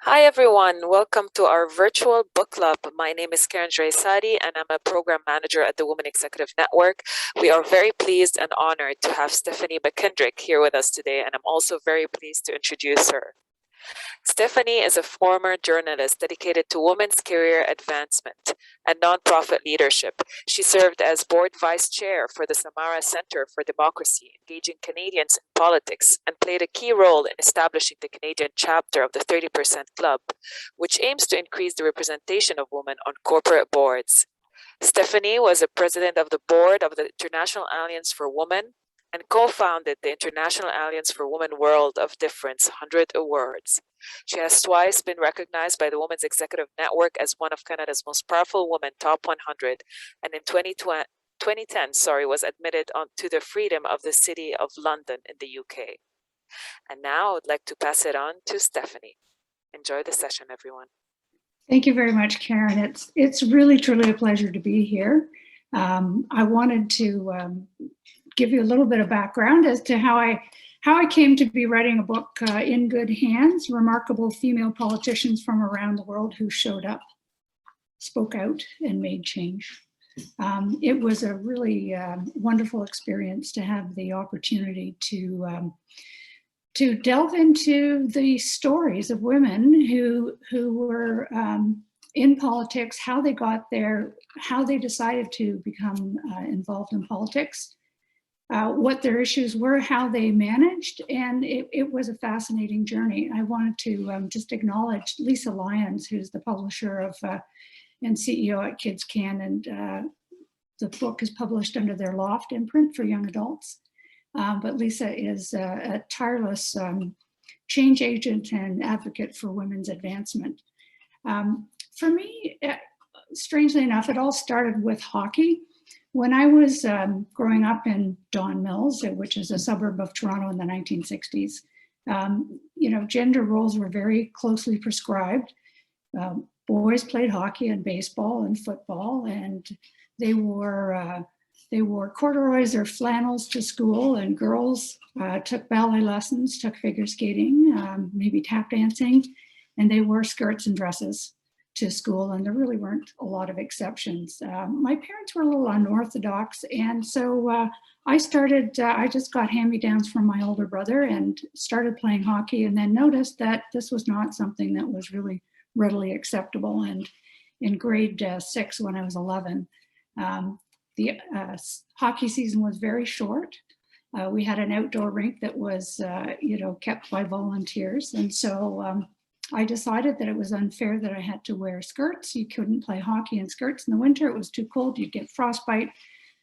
Hi everyone, welcome to our virtual book club. My name is Karen Sadi and I'm a program manager at the Women Executive Network. We are very pleased and honored to have Stephanie MacKendrick here with us today, and I'm also very pleased to introduce her. Stephanie is a former journalist dedicated to women's career advancement and nonprofit leadership. She served as board vice chair for the Samara Centre for Democracy, engaging Canadians in politics, and played a key role in establishing the Canadian chapter of the 30% Club, which aims to increase the representation of women on corporate boards. Stephanie was a president of the board of the International Alliance for Women and co-founded the International Alliance for Women World of Difference 100 Awards. She has twice been recognized by the Women's Executive Network as one of Canada's most powerful women top 100, and in 2010, was admitted to the Freedom of the City of London in the UK. And now I'd like to pass it on to Stephanie. Enjoy the session, everyone. Thank you very much, Karen. It's really, truly a pleasure to be here. I wanted to give you a little bit of background as to how I came to be writing a book, In Good Hands, Remarkable Female Politicians from Around the World Who Showed Up, Spoke Out, and Made Change. It was a really wonderful experience to have the opportunity to delve into the stories of women who were in politics, how they got there, how they decided to become involved in politics, what their issues were, how they managed, and it was a fascinating journey. I wanted to just acknowledge Lisa Lyons, who's the publisher of and CEO at Kids Can, and the book is published under their Loft imprint for young adults. But Lisa is a tireless change agent and advocate for women's advancement. For me, strangely enough, it all started with hockey. When I was growing up in Don Mills, which is a suburb of Toronto in the 1960s, gender roles were very closely prescribed. Boys played hockey and baseball and football, and they wore corduroys or flannels to school, and girls took ballet lessons, took figure skating, maybe tap dancing, and they wore skirts and dresses to school, and there really weren't a lot of exceptions. My parents were a little unorthodox, and so I just got hand-me-downs from my older brother and started playing hockey, and then noticed that this was not something that was really readily acceptable. And in grade 6, when I was 11, the hockey season was very short. We had an outdoor rink that was, kept by volunteers. And so I decided that it was unfair that I had to wear skirts. You couldn't play hockey in skirts in the winter. It was too cold, you'd get frostbite.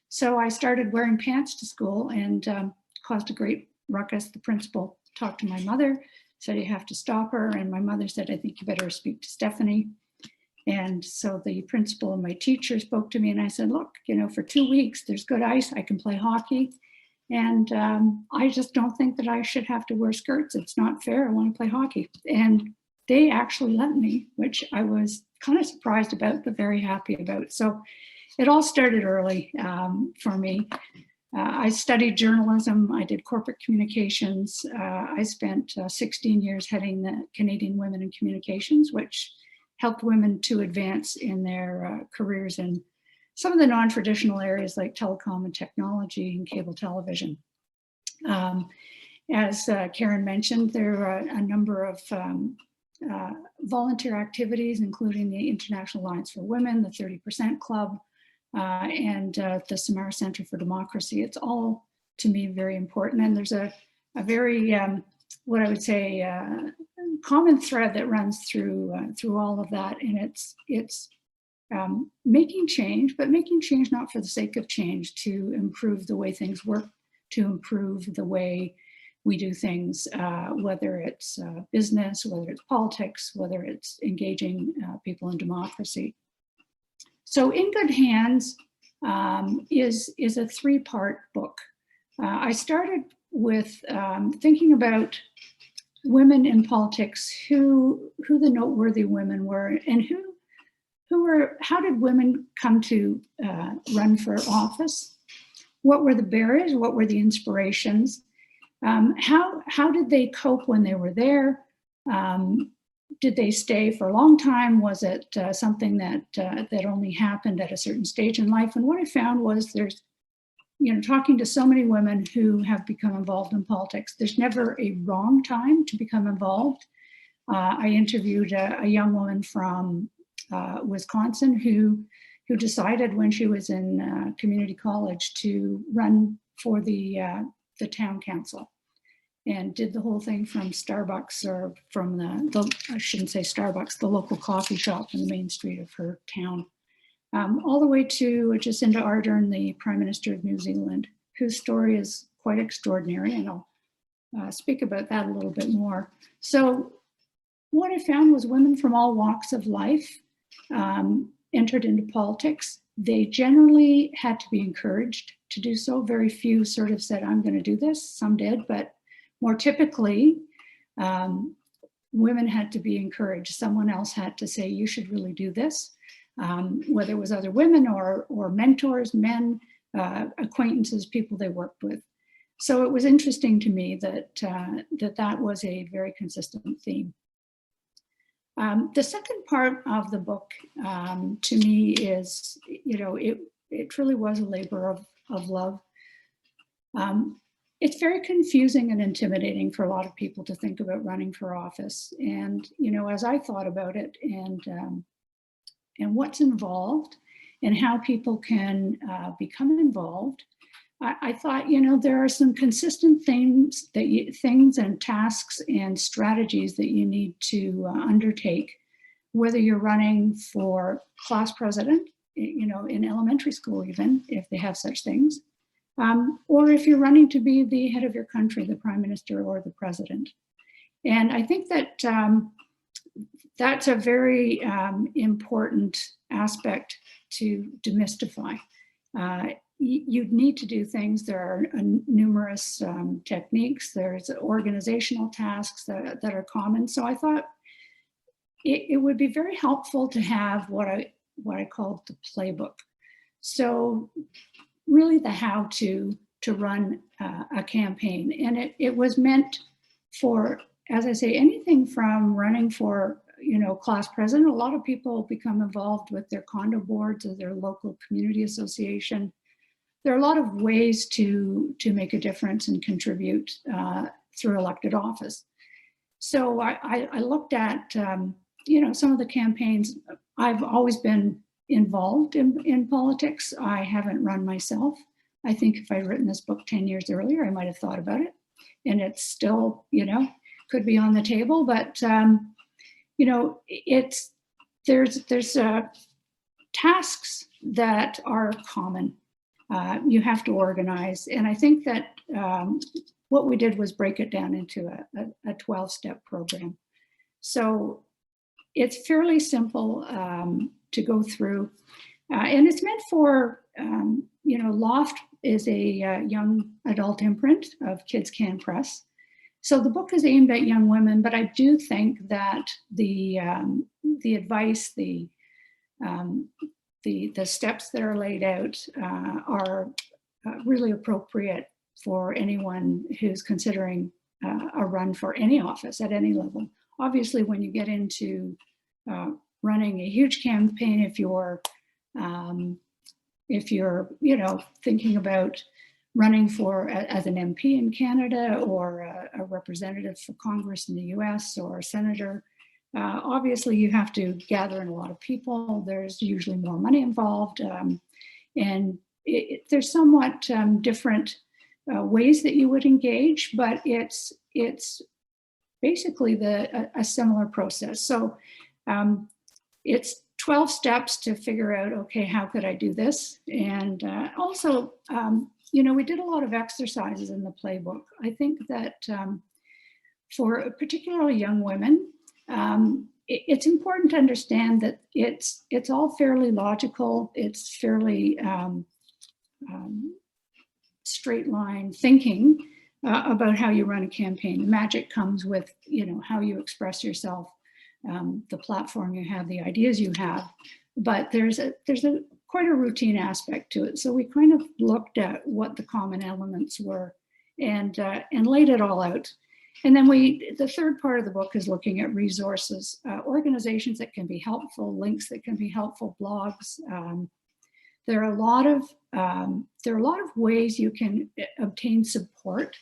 So I started wearing pants to school and caused a great ruckus. The principal talked to my mother, said you have to stop her. And my mother said, I think you better speak to Stephanie. And so the principal and my teacher spoke to me, and I said, look, for 2 weeks, there's good ice, I can play hockey. And I just don't think that I should have to wear skirts. It's not fair, I want to play hockey. And they actually let me, which I was kind of surprised about, but very happy about. So it all started early for me. I studied journalism, I did corporate communications. I spent 16 years heading the Canadian Women in Communications, which helped women to advance in their careers in some of the non-traditional areas like telecom and technology and cable television. As Karen mentioned, there are a number of volunteer activities, including the International Alliance for Women, the 30% Club, and the Samara Centre for Democracy. It's all, to me, very important. And there's a very, what I would say, common thread that runs through all of that, and it's making change, but making change not for the sake of change, to improve the way things work, to improve the way we do things, whether it's business, whether it's politics, whether it's engaging people in democracy. So In Good Hands is a 3-part book. I started with thinking about women in politics, who the noteworthy women were, and how did women come to run for office? What were the barriers? What were the inspirations? How did they cope when they were there? did they stay for a long time? Was it something that that only happened at a certain stage in life? And what I found was there's, talking to so many women who have become involved in politics, there's never a wrong time to become involved. I interviewed a young woman from Wisconsin who decided when she was in community college to run for the town council, and did the whole thing from Starbucks, or from the I shouldn't say Starbucks, the local coffee shop in the main street of her town, all the way to Jacinda Ardern, the Prime Minister of New Zealand, whose story is quite extraordinary, and I'll speak about that a little bit more. So what I found was women from all walks of life entered into politics. They generally had to be encouraged to do so. Very few sort of said, I'm going to do this. Some did, but more typically, women had to be encouraged. Someone else had to say, you should really do this, whether it was other women or mentors, men, acquaintances, people they worked with. So it was interesting to me that that was a very consistent theme. The second part of the book, to me, is, it truly was a labor of love. It's very confusing and intimidating for a lot of people to think about running for office. And, as I thought about it, and what's involved and how people can become involved, I thought, there are some consistent things things and tasks and strategies that you need to undertake, whether you're running for class president, in elementary school, even if they have such things, or if you're running to be the head of your country, the prime minister or the president. And I think that that's a very important aspect to demystify. You'd need to do things. There are numerous techniques. There's organizational tasks that are common. So I thought it would be very helpful to have what I called the playbook. So really the how to run a campaign. And it was meant for, as I say, anything from running for, class president. A lot of people become involved with their condo boards or their local community association. There are a lot of ways to make a difference and contribute through elected office. So I looked at, some of the campaigns. I've always been involved in politics. I haven't run myself. I think if I'd written this book 10 years earlier, I might have thought about it. And it's still, could be on the table, but, there's tasks that are common. You have to organize. And I think that what we did was break it down into a 12-step program. So it's fairly simple to go through. And it's meant for, Loft is a young adult imprint of Kids Can Press. So the book is aimed at young women, but I do think that the advice, the steps that are laid out are really appropriate for anyone who's considering a run for any office at any level. Obviously, when you get into running a huge campaign, if you're thinking about running for as an MP in Canada, or a representative for Congress in the US, or a senator, obviously you have to gather in a lot of people. There's usually more money involved, and there's somewhat different ways that you would engage, but it's basically a similar process. So it's 12 steps to figure out, okay, how could I do this? And also, we did a lot of exercises in the playbook. I think that for particularly young women, it's important to understand that it's all fairly logical. It's fairly straight line thinking about how you run a campaign. The magic comes with, how you express yourself, the platform you have, the ideas you have. But there's quite a routine aspect to it. So we kind of looked at what the common elements were and laid it all out. And then the third part of the book is looking at resources, organizations that can be helpful, links that can be helpful, blogs. There are a lot of ways you can obtain support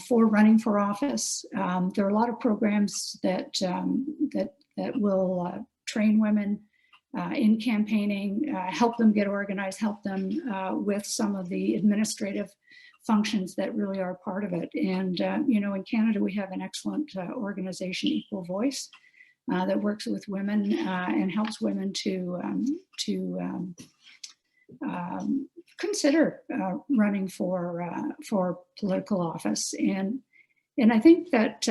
for running for office. There are a lot of programs that will train women in campaigning, help them get organized, help them with some of the administrative functions that really are part of it. And, you know, in Canada, we have an excellent organization, Equal Voice, that works with women and helps women to consider running for political office. And I think that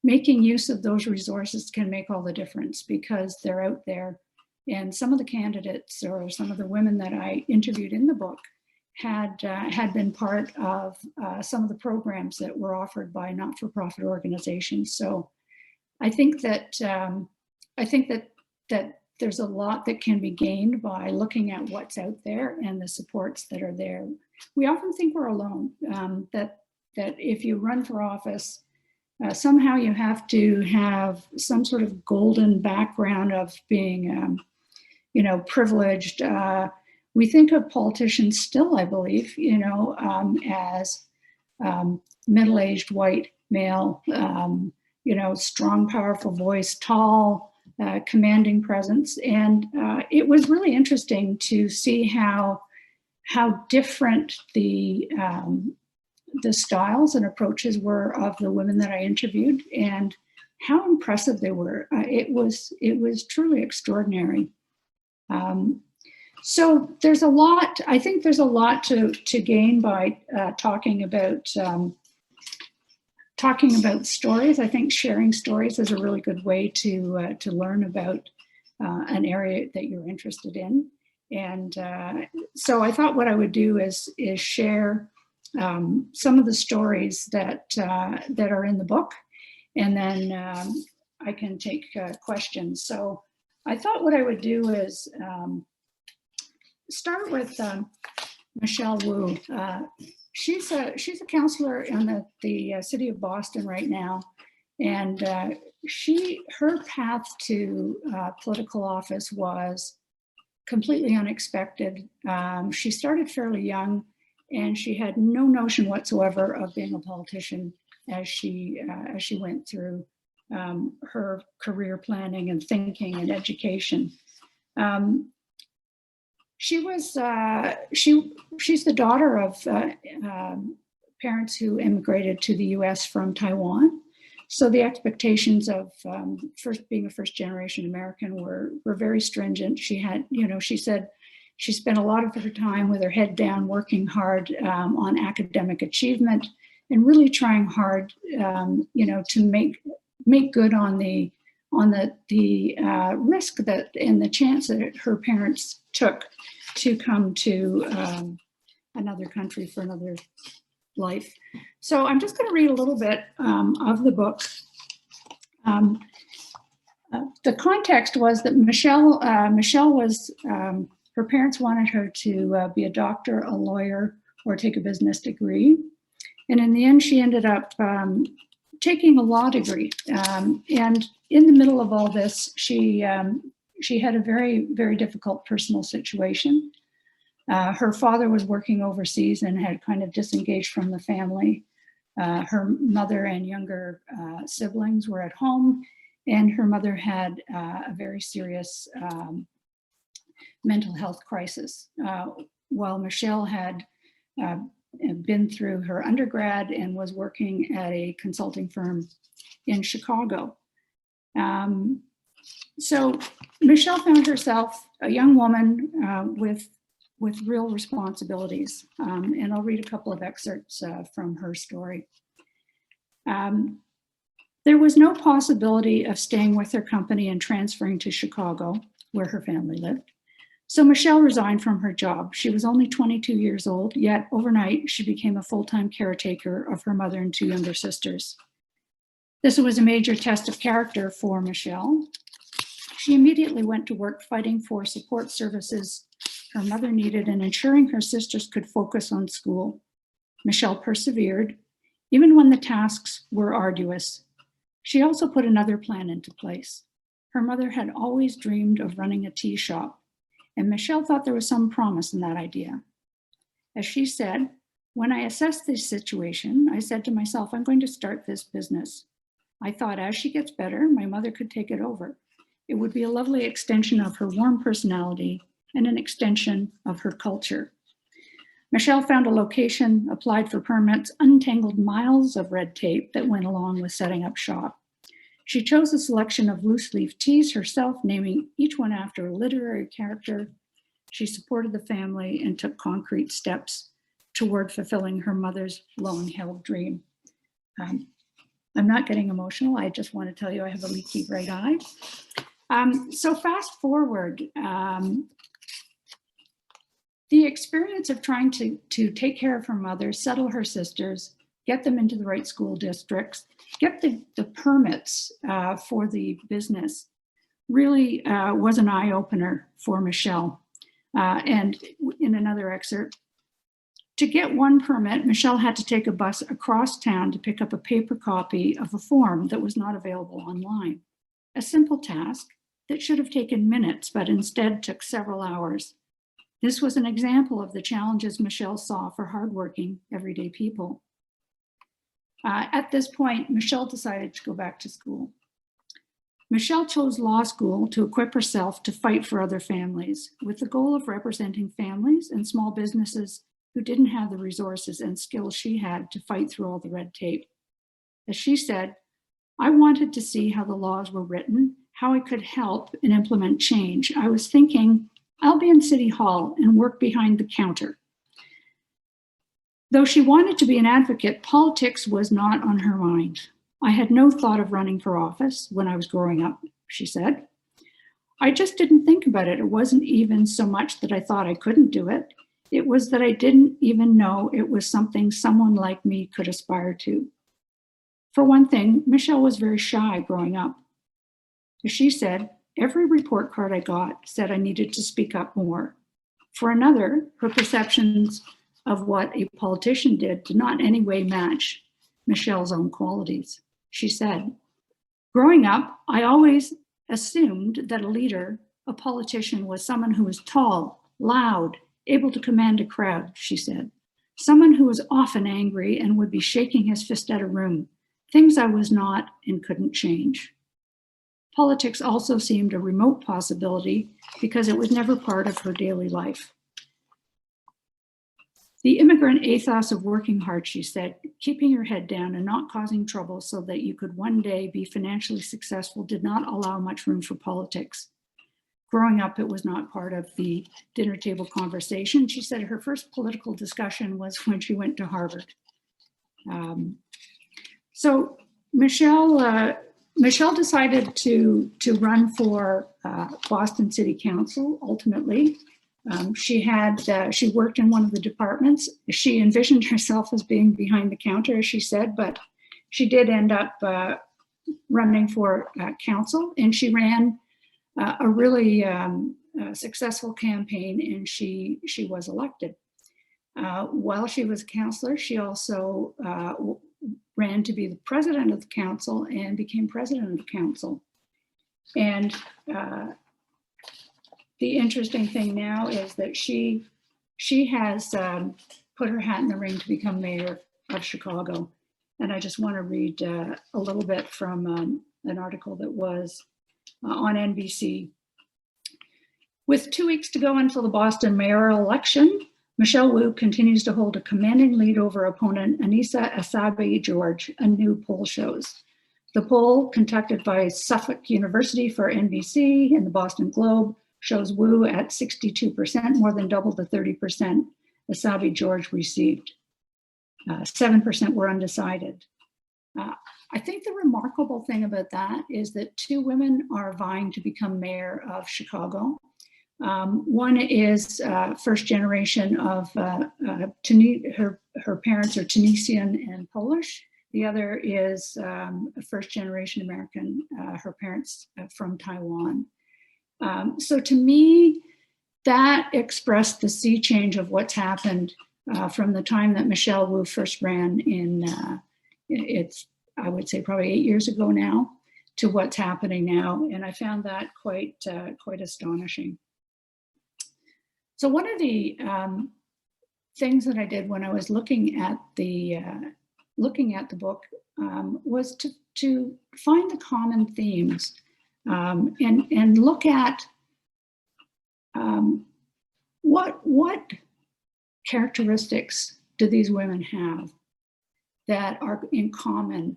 making use of those resources can make all the difference, because they're out there. And some of the candidates or some of the women that I interviewed in the book had been part of some of the programs that were offered by not-for-profit organizations. So I think that there's a lot that can be gained by looking at what's out there and the supports that are there. We often think we're alone, that if you run for office, somehow you have to have some sort of golden background of being, you know, privileged. We think of politicians still, I believe, you know, as middle-aged white male, you know, strong, powerful voice, tall, commanding presence. And it was really interesting to see how different the styles and approaches were of the women that I interviewed, and how impressive they were. It was truly extraordinary. So there's a lot, I think there's a lot to gain by talking about stories. I think sharing stories is a really good way to learn about an area that you're interested in. And so I thought what I would do is share some of the stories that are in the book, and then I can take questions. So I thought what I would do is start with Michelle Wu. She's a counselor in the city of Boston right now, and her path to political office was completely unexpected. She started fairly young, and she had no notion whatsoever of being a politician as she went through her career planning and thinking and education. She's the daughter of parents who immigrated to the U.S. from Taiwan. So the expectations of being a first generation American were very stringent. She had, you know, she said she spent a lot of her time with her head down, working hard on academic achievement and really trying hard, you know, to make good on the risk that and the chance that her parents took to come to another country for another life. So I'm just going to read a little bit of the book. The context was that Michelle was, her parents wanted her to be a doctor, a lawyer, or take a business degree. And in the end, she ended up taking a law degree. And in the middle of all this, she had a very, very difficult personal situation. Her father was working overseas and had kind of disengaged from the family. Her mother and younger siblings were at home, and her mother had a very serious mental health crisis. While Michelle had been through her undergrad and was working at a consulting firm in Chicago. So Michelle found herself a young woman with real responsibilities. And I'll read a couple of excerpts from her story. There was no possibility of staying with her company and transferring to Chicago, where her family lived. So Michelle resigned from her job. She was only 22 years old, yet overnight she became a full-time caretaker of her mother and two younger sisters. This was a major test of character for Michelle. She immediately went to work fighting for support services her mother needed and ensuring her sisters could focus on school. Michelle persevered. even when the tasks were arduous. She also put another plan into place. Her mother had always dreamed of running a tea shop, and Michelle thought there was some promise in that idea. As she said, when I assessed this situation, I said to myself, I'm going to start this business. I thought as she gets better, my mother could take it over. It would be a lovely extension of her warm personality and an extension of her culture. Michelle found a location, applied for permits, untangled miles of red tape that went along with setting up shop. She chose a selection of loose leaf teas herself, naming each one after a literary character. She supported the family and took concrete steps toward fulfilling her mother's long-held dream. I'm not getting emotional. I just want to tell you I have a leaky right eye. So fast forward, the experience of trying to take care of her mother, settle her sisters, get them into the right school districts, get the permits for the business really was an eye-opener for Michelle. And in another excerpt, to get one permit, Michelle had to take a bus across town to pick up a paper copy of a form that was not available online. A simple task that should have taken minutes, but instead took several hours. This was an example of the challenges Michelle saw for hardworking, everyday people. At this point, Michelle decided to go back to school. Michelle chose law school to equip herself to fight for other families, with the goal of representing families and small businesses who didn't have the resources and skills she had to fight through all the red tape. As she said, I wanted to see how the laws were written, how I could help and implement change. I was thinking, I'll be in City Hall and work behind the counter. Though she wanted to be an advocate, politics was not on her mind. I had no thought of running for office when I was growing up, she said. I just didn't think about it. It wasn't even so much that I thought I couldn't do it. It was that I didn't even know it was something someone like me could aspire to. For one thing, Michelle was very shy growing up. As she said, every report card I got said I needed to speak up more. For another, her perceptions of what a politician did not in any way match Michelle's own qualities. She said, growing up, I always assumed that a leader, a politician, was someone who was tall, loud, able to command a crowd, she said. Someone who was often angry and would be shaking his fist at a room, things I was not and couldn't change. Politics also seemed a remote possibility because it was never part of her daily life. The immigrant ethos of working hard, she said, keeping your head down and not causing trouble so that you could one day be financially successful did not allow much room for politics. Growing up, it was not part of the dinner table conversation. She said her first political discussion was when she went to Harvard. So Michelle decided to run for Boston City Council. Ultimately, she worked in one of the departments. She envisioned herself as being behind the counter, as she said, but she did end up running for council, and she ran a really successful campaign, and she was elected. While she was a councillor, she also ran to be the president of the council and became president of the council. And the interesting thing now is that she has put her hat in the ring to become mayor of Chicago. And I just want to read a little bit from an article that was on NBC. With 2 weeks to go until the Boston mayoral election, Michelle Wu continues to hold a commanding lead over opponent Anissa Asabi-George, a new poll shows. The poll, conducted by Suffolk University for NBC and the Boston Globe, shows Wu at 62%, more than double the 30% Asabi-George received. 7% were undecided. I think the remarkable thing about that is that 2 women are vying to become mayor of Chicago. One is first generation of, her parents are Tunisian and Polish. The other is a first generation American, her parents from Taiwan. So to me, that expressed the sea change of what's happened from the time that Michelle Wu first ran in it's, I would say, probably 8 years ago now, to what's happening now. And I found that quite astonishing. So one of the things that I did when I was looking at the book was to find the common themes and look at what characteristics do these women have that are in common.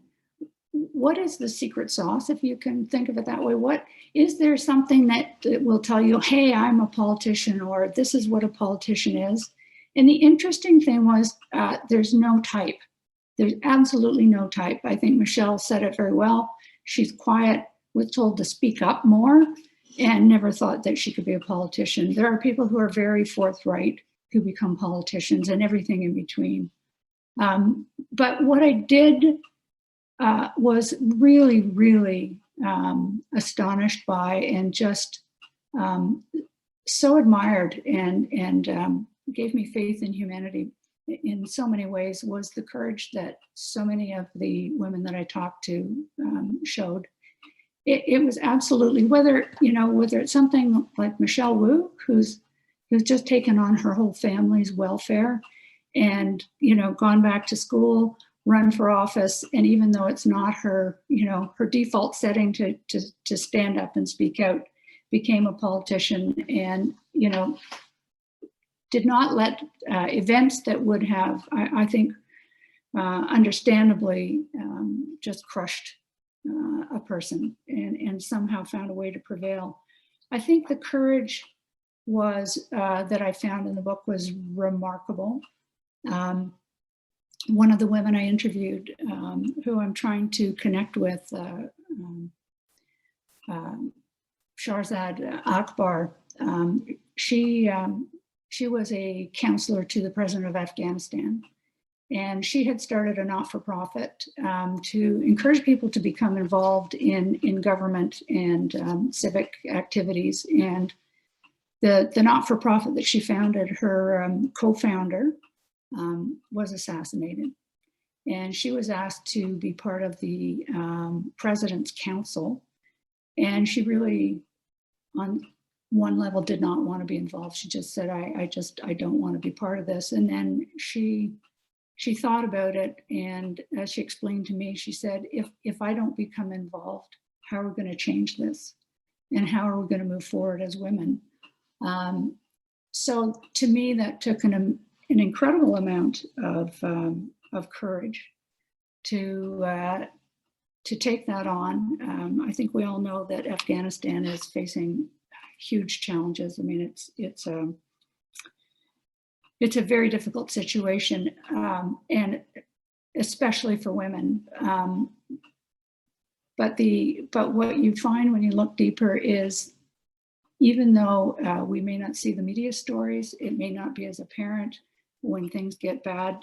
What is the secret sauce, if you can think of it that way? What is there something that will tell you, hey, I'm a politician, or this is what a politician is? And the interesting thing was there's no type. There's absolutely no type. I think Michelle said it very well. She's quiet, was told to speak up more, and never thought that she could be a politician. There are people who are very forthright who become politicians, and everything in between. But what I did was really, really astonished by, and just so admired, and gave me faith in humanity in so many ways, was the courage that so many of the women that I talked to showed. It was absolutely, whether it's something like Michelle Wu, who's just taken on her whole family's welfare, and gone back to school, run for office, and even though it's not her her default setting to stand up and speak out, became a politician, and did not let events that would have, I think, understandably, just crushed a person, and somehow found a way to prevail. I think the courage was that I found in the book was remarkable. One of the women I interviewed, who I'm trying to connect with, Shahrzad Akbar, she was a counselor to the president of Afghanistan. And she had started a not-for-profit to encourage people to become involved in government and civic activities. And the not-for-profit that she founded, her co-founder was assassinated. And she was asked to be part of the president's council. And she really, on one level, did not want to be involved. She just said, I don't want to be part of this. And then she thought about it, and as she explained to me, she said, if I don't become involved, how are we going to change this? And how are we going to move forward as women? So to me, that took an incredible amount of courage to take that on. I think we all know that Afghanistan is facing huge challenges. I mean, it's a very difficult situation, and especially for women. But what you find when you look deeper is, even though we may not see the media stories, it may not be as apparent when things get bad.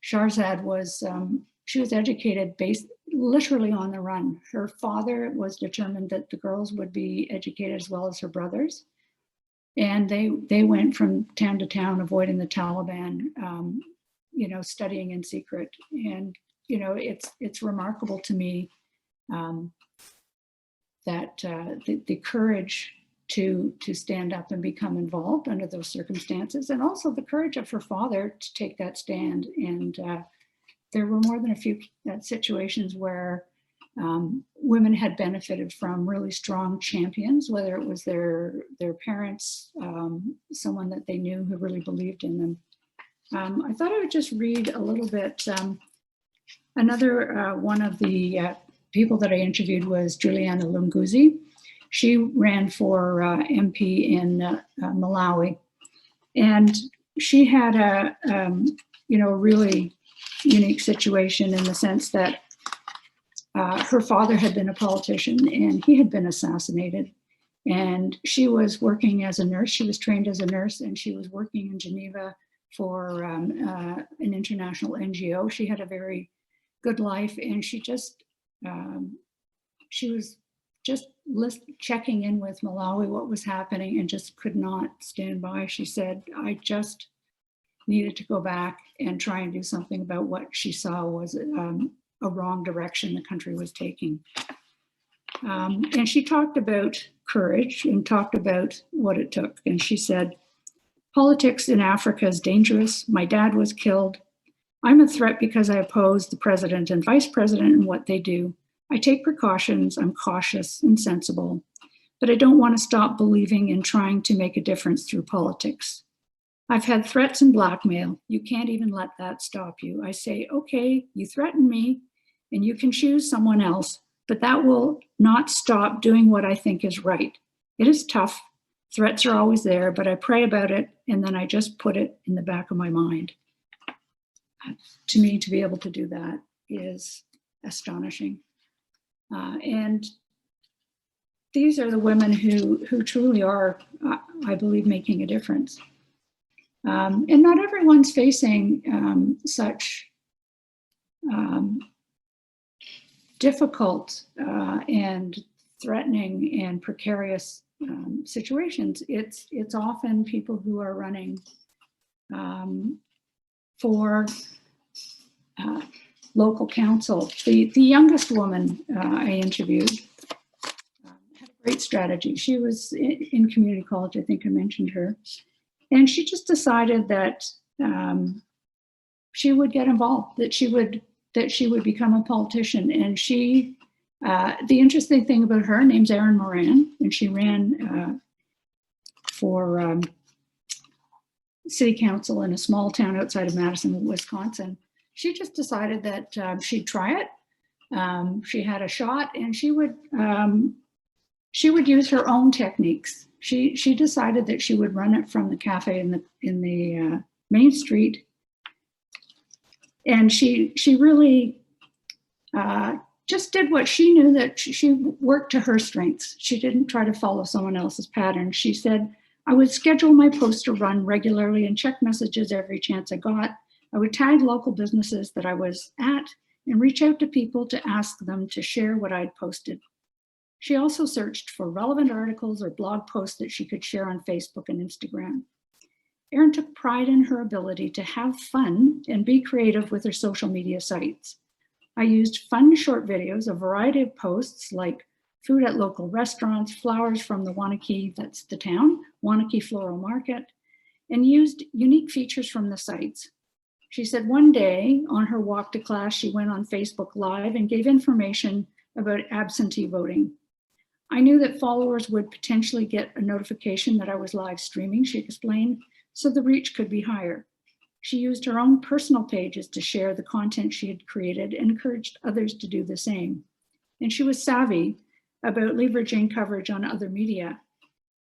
Shahrzad was educated literally on the run. Her father was determined that the girls would be educated as well as her brothers. And they went from town to town, avoiding the Taliban, studying in secret. And it's remarkable to me that the courage to stand up and become involved under those circumstances, and also the courage of her father to take that stand. And there were more than a few situations where women had benefited from really strong champions, whether it was their parents, someone that they knew who really believed in them. I thought I would just read a little bit. Another one of the people that I interviewed was Juliana Lungusi. She ran for MP in Malawi, and she had a really unique situation in the sense that her father had been a politician and he had been assassinated. And she was working as a nurse. She was trained as a nurse, and she was working in Geneva for an international NGO. She had a very good life, and she was just checking in with Malawi what was happening, and just could not stand by. She said, needed to go back and try and do something about what she saw was a wrong direction the country was taking. And she talked about courage and talked about what it took. And she said, politics in Africa is dangerous. My dad was killed. I'm a threat because I oppose the president and vice president and what they do. I take precautions. I'm cautious and sensible, but I don't want to stop believing in trying to make a difference through politics. I've had threats and blackmail. You can't even let that stop you. I say, okay, you threaten me and you can choose someone else, but that will not stop doing what I think is right. It is tough. Threats are always there, but I pray about it and then I just put it in the back of my mind. To me, to be able to do that is astonishing. And these are the women who truly are, I believe, making a difference. And not everyone's facing such difficult and threatening and precarious situations. It's often people who are running for local council. The youngest woman I interviewed had a great strategy. She was in community college, I think I mentioned her. And she just decided that she would get involved, that she would become a politician. And she, the interesting thing about her, name's Erin Moran, and she ran for city council in a small town outside of Madison, Wisconsin. She just decided that she'd try it. She had a shot, and she would use her own techniques. She decided that she would run it from the cafe in the main street, and she really just did what she knew, that she worked to her strengths. She didn't try to follow someone else's pattern. She said, I would schedule my post to run regularly and check messages every chance I got. I would tag local businesses that I was at and reach out to people to ask them to share what I'd posted. She also searched for relevant articles or blog posts that she could share on Facebook and Instagram. Erin took pride in her ability to have fun and be creative with her social media sites. I used fun short videos, a variety of posts like food at local restaurants, flowers from the Wanakee, that's the town, Wanakee Floral Market, and used unique features from the sites. She said one day on her walk to class, she went on Facebook Live and gave information about absentee voting. I knew that followers would potentially get a notification that I was live streaming, she explained, so the reach could be higher. She used her own personal pages to share the content she had created and encouraged others to do the same. And she was savvy about leveraging coverage on other media.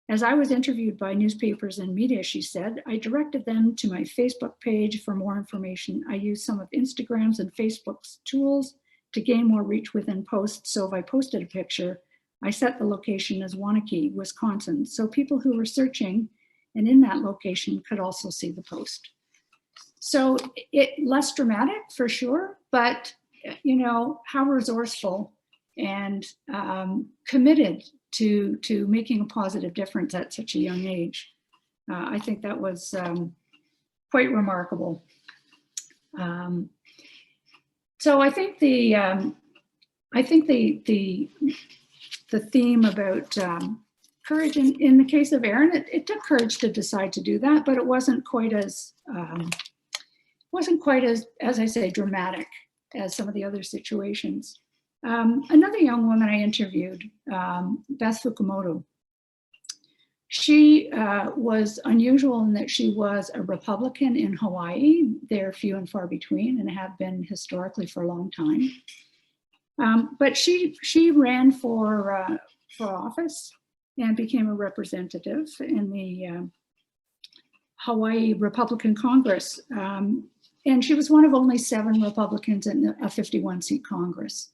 As I was interviewed by newspapers and media, she said, I directed them to my Facebook page for more information. I used some of Instagram's and Facebook's tools to gain more reach within posts. So if I posted a picture, I set the location as Wanakee, Wisconsin, so people who were searching and in that location could also see the post. So less dramatic for sure, but you know, how resourceful and committed to making a positive difference at such a young age. I think that was quite remarkable. So I think the theme about courage in the case of Erin, it took courage to decide to do that, but it wasn't quite as I say, dramatic as some of the other situations. Another young woman I interviewed, Beth Fukumoto, she was unusual in that she was a Republican in Hawaii. They're few and far between and have been historically for a long time. But she ran for office and became a representative in the Hawaii Republican Congress. And she was one of only 7 Republicans in a 51-seat Congress.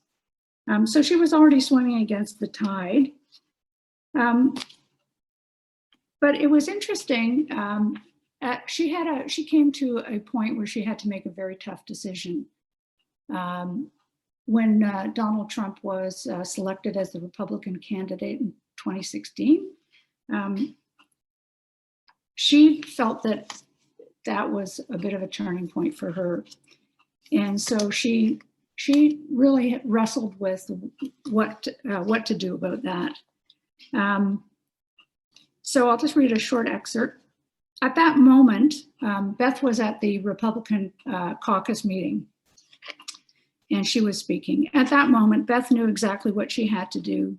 So she was already swimming against the tide. But it was interesting. She came to a point where she had to make a very tough decision. When Donald Trump was selected as the Republican candidate in 2016, she felt that that was a bit of a turning point for her. And so she really wrestled with what to do about that. So I'll just read a short excerpt. At that moment, Beth was at the Republican caucus meeting, and she was speaking. At that moment, Beth knew exactly what she had to do.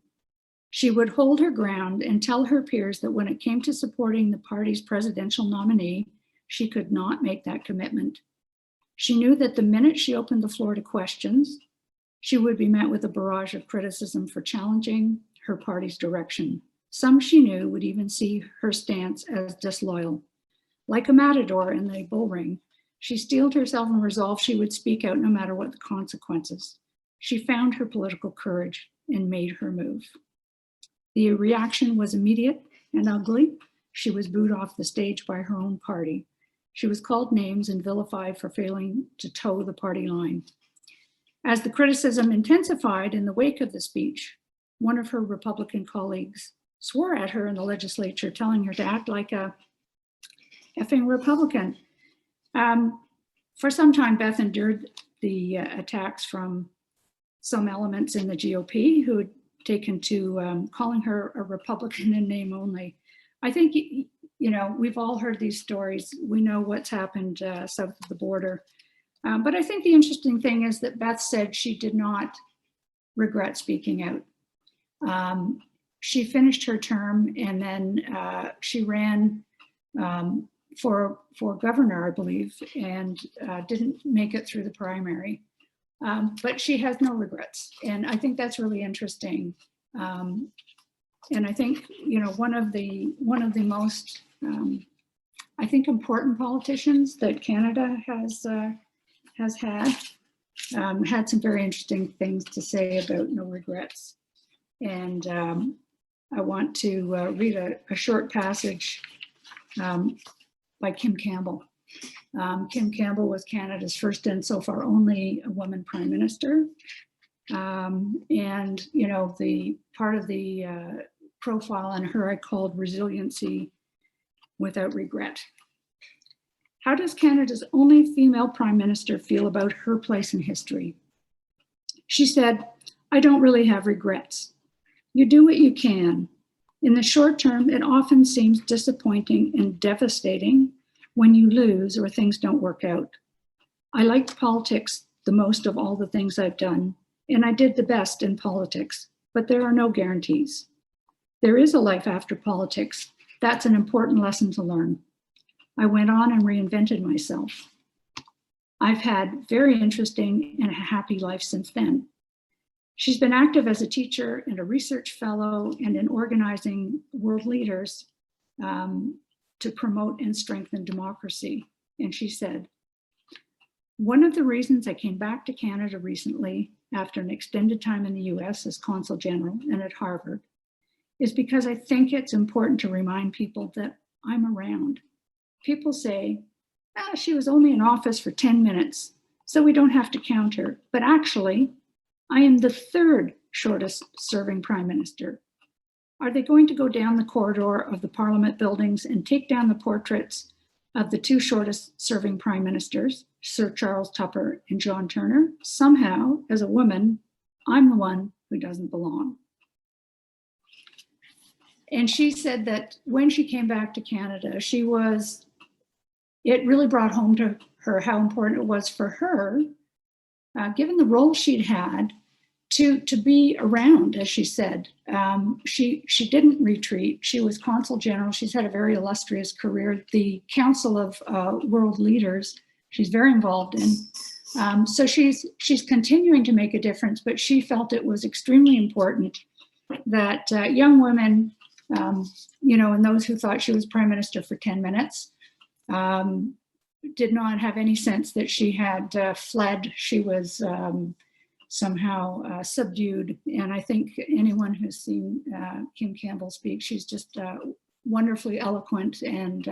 She would hold her ground and tell her peers that when it came to supporting the party's presidential nominee, she could not make that commitment. She knew that the minute she opened the floor to questions, she would be met with a barrage of criticism for challenging her party's direction. Some she knew would even see her stance as disloyal. Like a matador in the bull ring, she steeled herself and resolved she would speak out no matter what the consequences. She found her political courage and made her move. The reaction was immediate and ugly. She was booed off the stage by her own party. She was called names and vilified for failing to toe the party line. As the criticism intensified in the wake of the speech, one of her Republican colleagues swore at her in the legislature, telling her to act like a effing Republican. For some time, Beth endured the attacks from some elements in the GOP who had taken to calling her a Republican in name only. I think, you know, we've all heard these stories. We know what's happened south of the border. But I think the interesting thing is that Beth said she did not regret speaking out. She finished her term and then she ran for governor, I believe, and didn't make it through the primary. But she has no regrets. And I think that's really interesting. And I think, you know, one of the most, I think, important politicians that Canada has had some very interesting things to say about no regrets. And I want to read a short passage by Kim Campbell. Kim Campbell was Canada's first and so far only woman prime minister. And, you know, the part of the profile on her I called Resiliency Without Regret. How does Canada's only female prime minister feel about her place in history? She said, "I don't really have regrets. You do what you can. In the short term, it often seems disappointing and devastating when you lose or things don't work out. I liked politics the most of all the things I've done, and I did the best in politics, but there are no guarantees. There is a life after politics. That's an important lesson to learn. I went on and reinvented myself. I've had very interesting and a happy life since then." She's been active as a teacher and a research fellow and in organizing world leaders to promote and strengthen democracy. And she said, "One of the reasons I came back to Canada recently after an extended time in the US as Consul General and at Harvard is because I think it's important to remind people that I'm around. People say, she was only in office for 10 minutes, so we don't have to count her. But actually, I am the third shortest serving prime minister. Are they going to go down the corridor of the Parliament buildings and take down the portraits of the two shortest serving prime ministers, Sir Charles Tupper and John Turner? Somehow, as a woman, I'm the one who doesn't belong." And she said that when she came back to Canada, it really brought home to her how important it was for her, given the role she'd had, to be around, as she said. She didn't retreat. She was Consul General. She's had a very illustrious career. The Council of World Leaders, she's very involved in. So she's continuing to make a difference, but she felt it was extremely important that young women, you know, and those who thought she was prime minister for 10 minutes, did not have any sense that she had fled. She was somehow subdued. And I think anyone who's seen Kim Campbell speak, she's just wonderfully eloquent and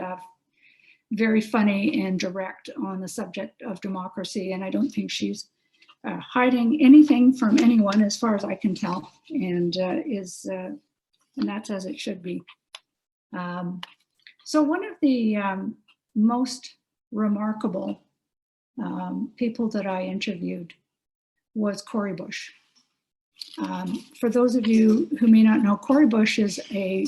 very funny and direct on the subject of democracy. And I don't think she's hiding anything from anyone as far as I can tell, and and that's as it should be. So one of the most remarkable people that I interviewed was Cori Bush. For those of you who may not know, Cori Bush is a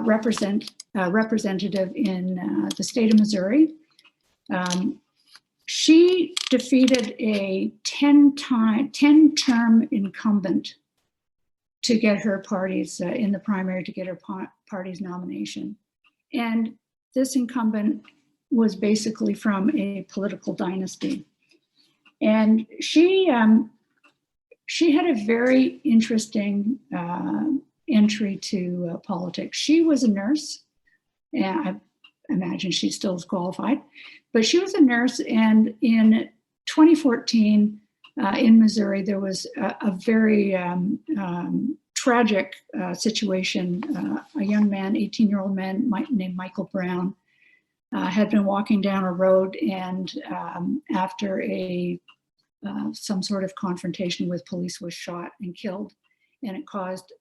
representative in the state of Missouri. She defeated a 10-term incumbent to get her party's, in the primary, to get her party's nomination. And this incumbent was basically from a political dynasty. And she had a very interesting entry to politics. She was a nurse, and I imagine she still is qualified, but she was a nurse. And in 2014 in Missouri, there was a very tragic situation. A young man, 18-year-old man named Michael Brown, had been walking down a road, and after some sort of confrontation with police, was shot and killed, and it caused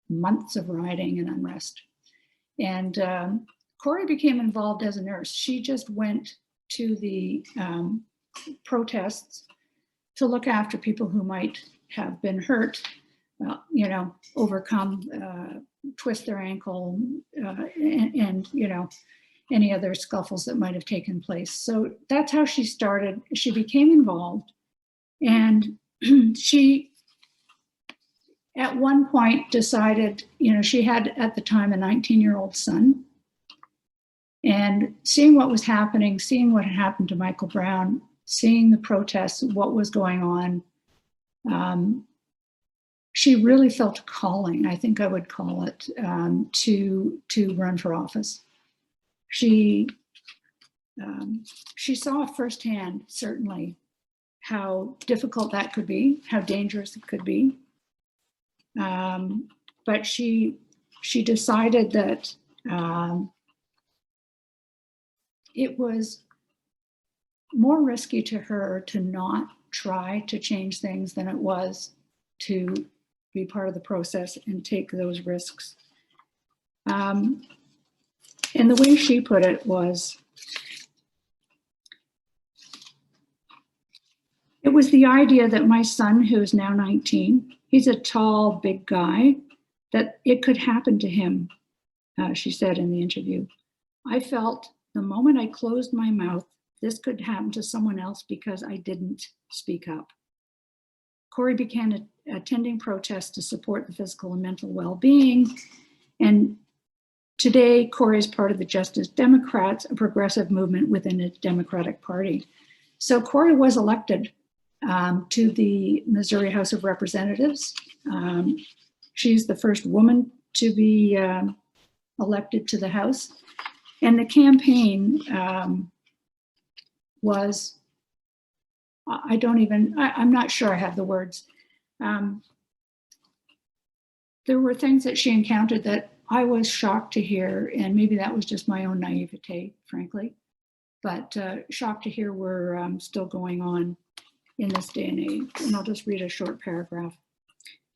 months of rioting and unrest. And Cori became involved as a nurse. She just went to the protests to look after people who might have been hurt, overcome, twist their ankle, and any other scuffles that might have taken place. So that's how she started. She became involved, and she, at one point, decided, she had at the time a 19-year-old son, and seeing what was happening, seeing what had happened to Michael Brown, seeing the protests, what was going on, she really felt a calling, I think I would call it, to run for office. She saw firsthand, certainly, how difficult that could be, how dangerous it could be. But she decided that it was more risky to her to not try to change things than it was to be part of the process and take those risks. And the way she put it was, it was the idea that my son, who is now 19, he's a tall, big guy, that it could happen to him, she said in the interview. I felt the moment I closed my mouth, this could happen to someone else because I didn't speak up. Cori began attending protests to support the physical and mental well-being. And today, Cori is part of the Justice Democrats, a progressive movement within the Democratic Party. So Cori was elected to the Missouri House of Representatives. She's the first woman to be elected to the House. And the campaign was, I'm not sure I have the words. There were things that she encountered that I was shocked to hear, and maybe that was just my own naivete, frankly, but shocked to hear were still going on in this day and age. And I'll just read a short paragraph.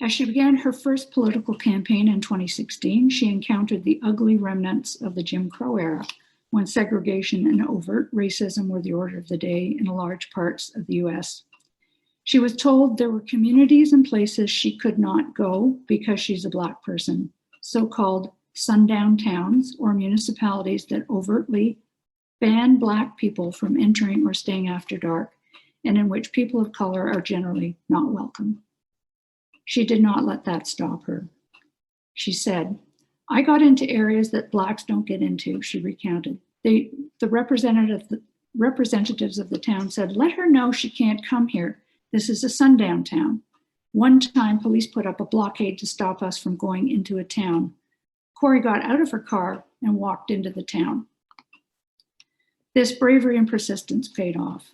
As she began her first political campaign in 2016, she encountered the ugly remnants of the Jim Crow era, when segregation and overt racism were the order of the day in large parts of the US. She was told there were communities and places she could not go because she's a Black person, so-called sundown towns or municipalities that overtly ban Black people from entering or staying after dark, and in which people of color are generally not welcome. She did not let that stop her. She said, I got into areas that Blacks don't get into, she recounted. The representatives of the town said, let her know she can't come here. This is a sundown town. One time, police put up a blockade to stop us from going into a town. Cori got out of her car and walked into the town. This bravery and persistence paid off.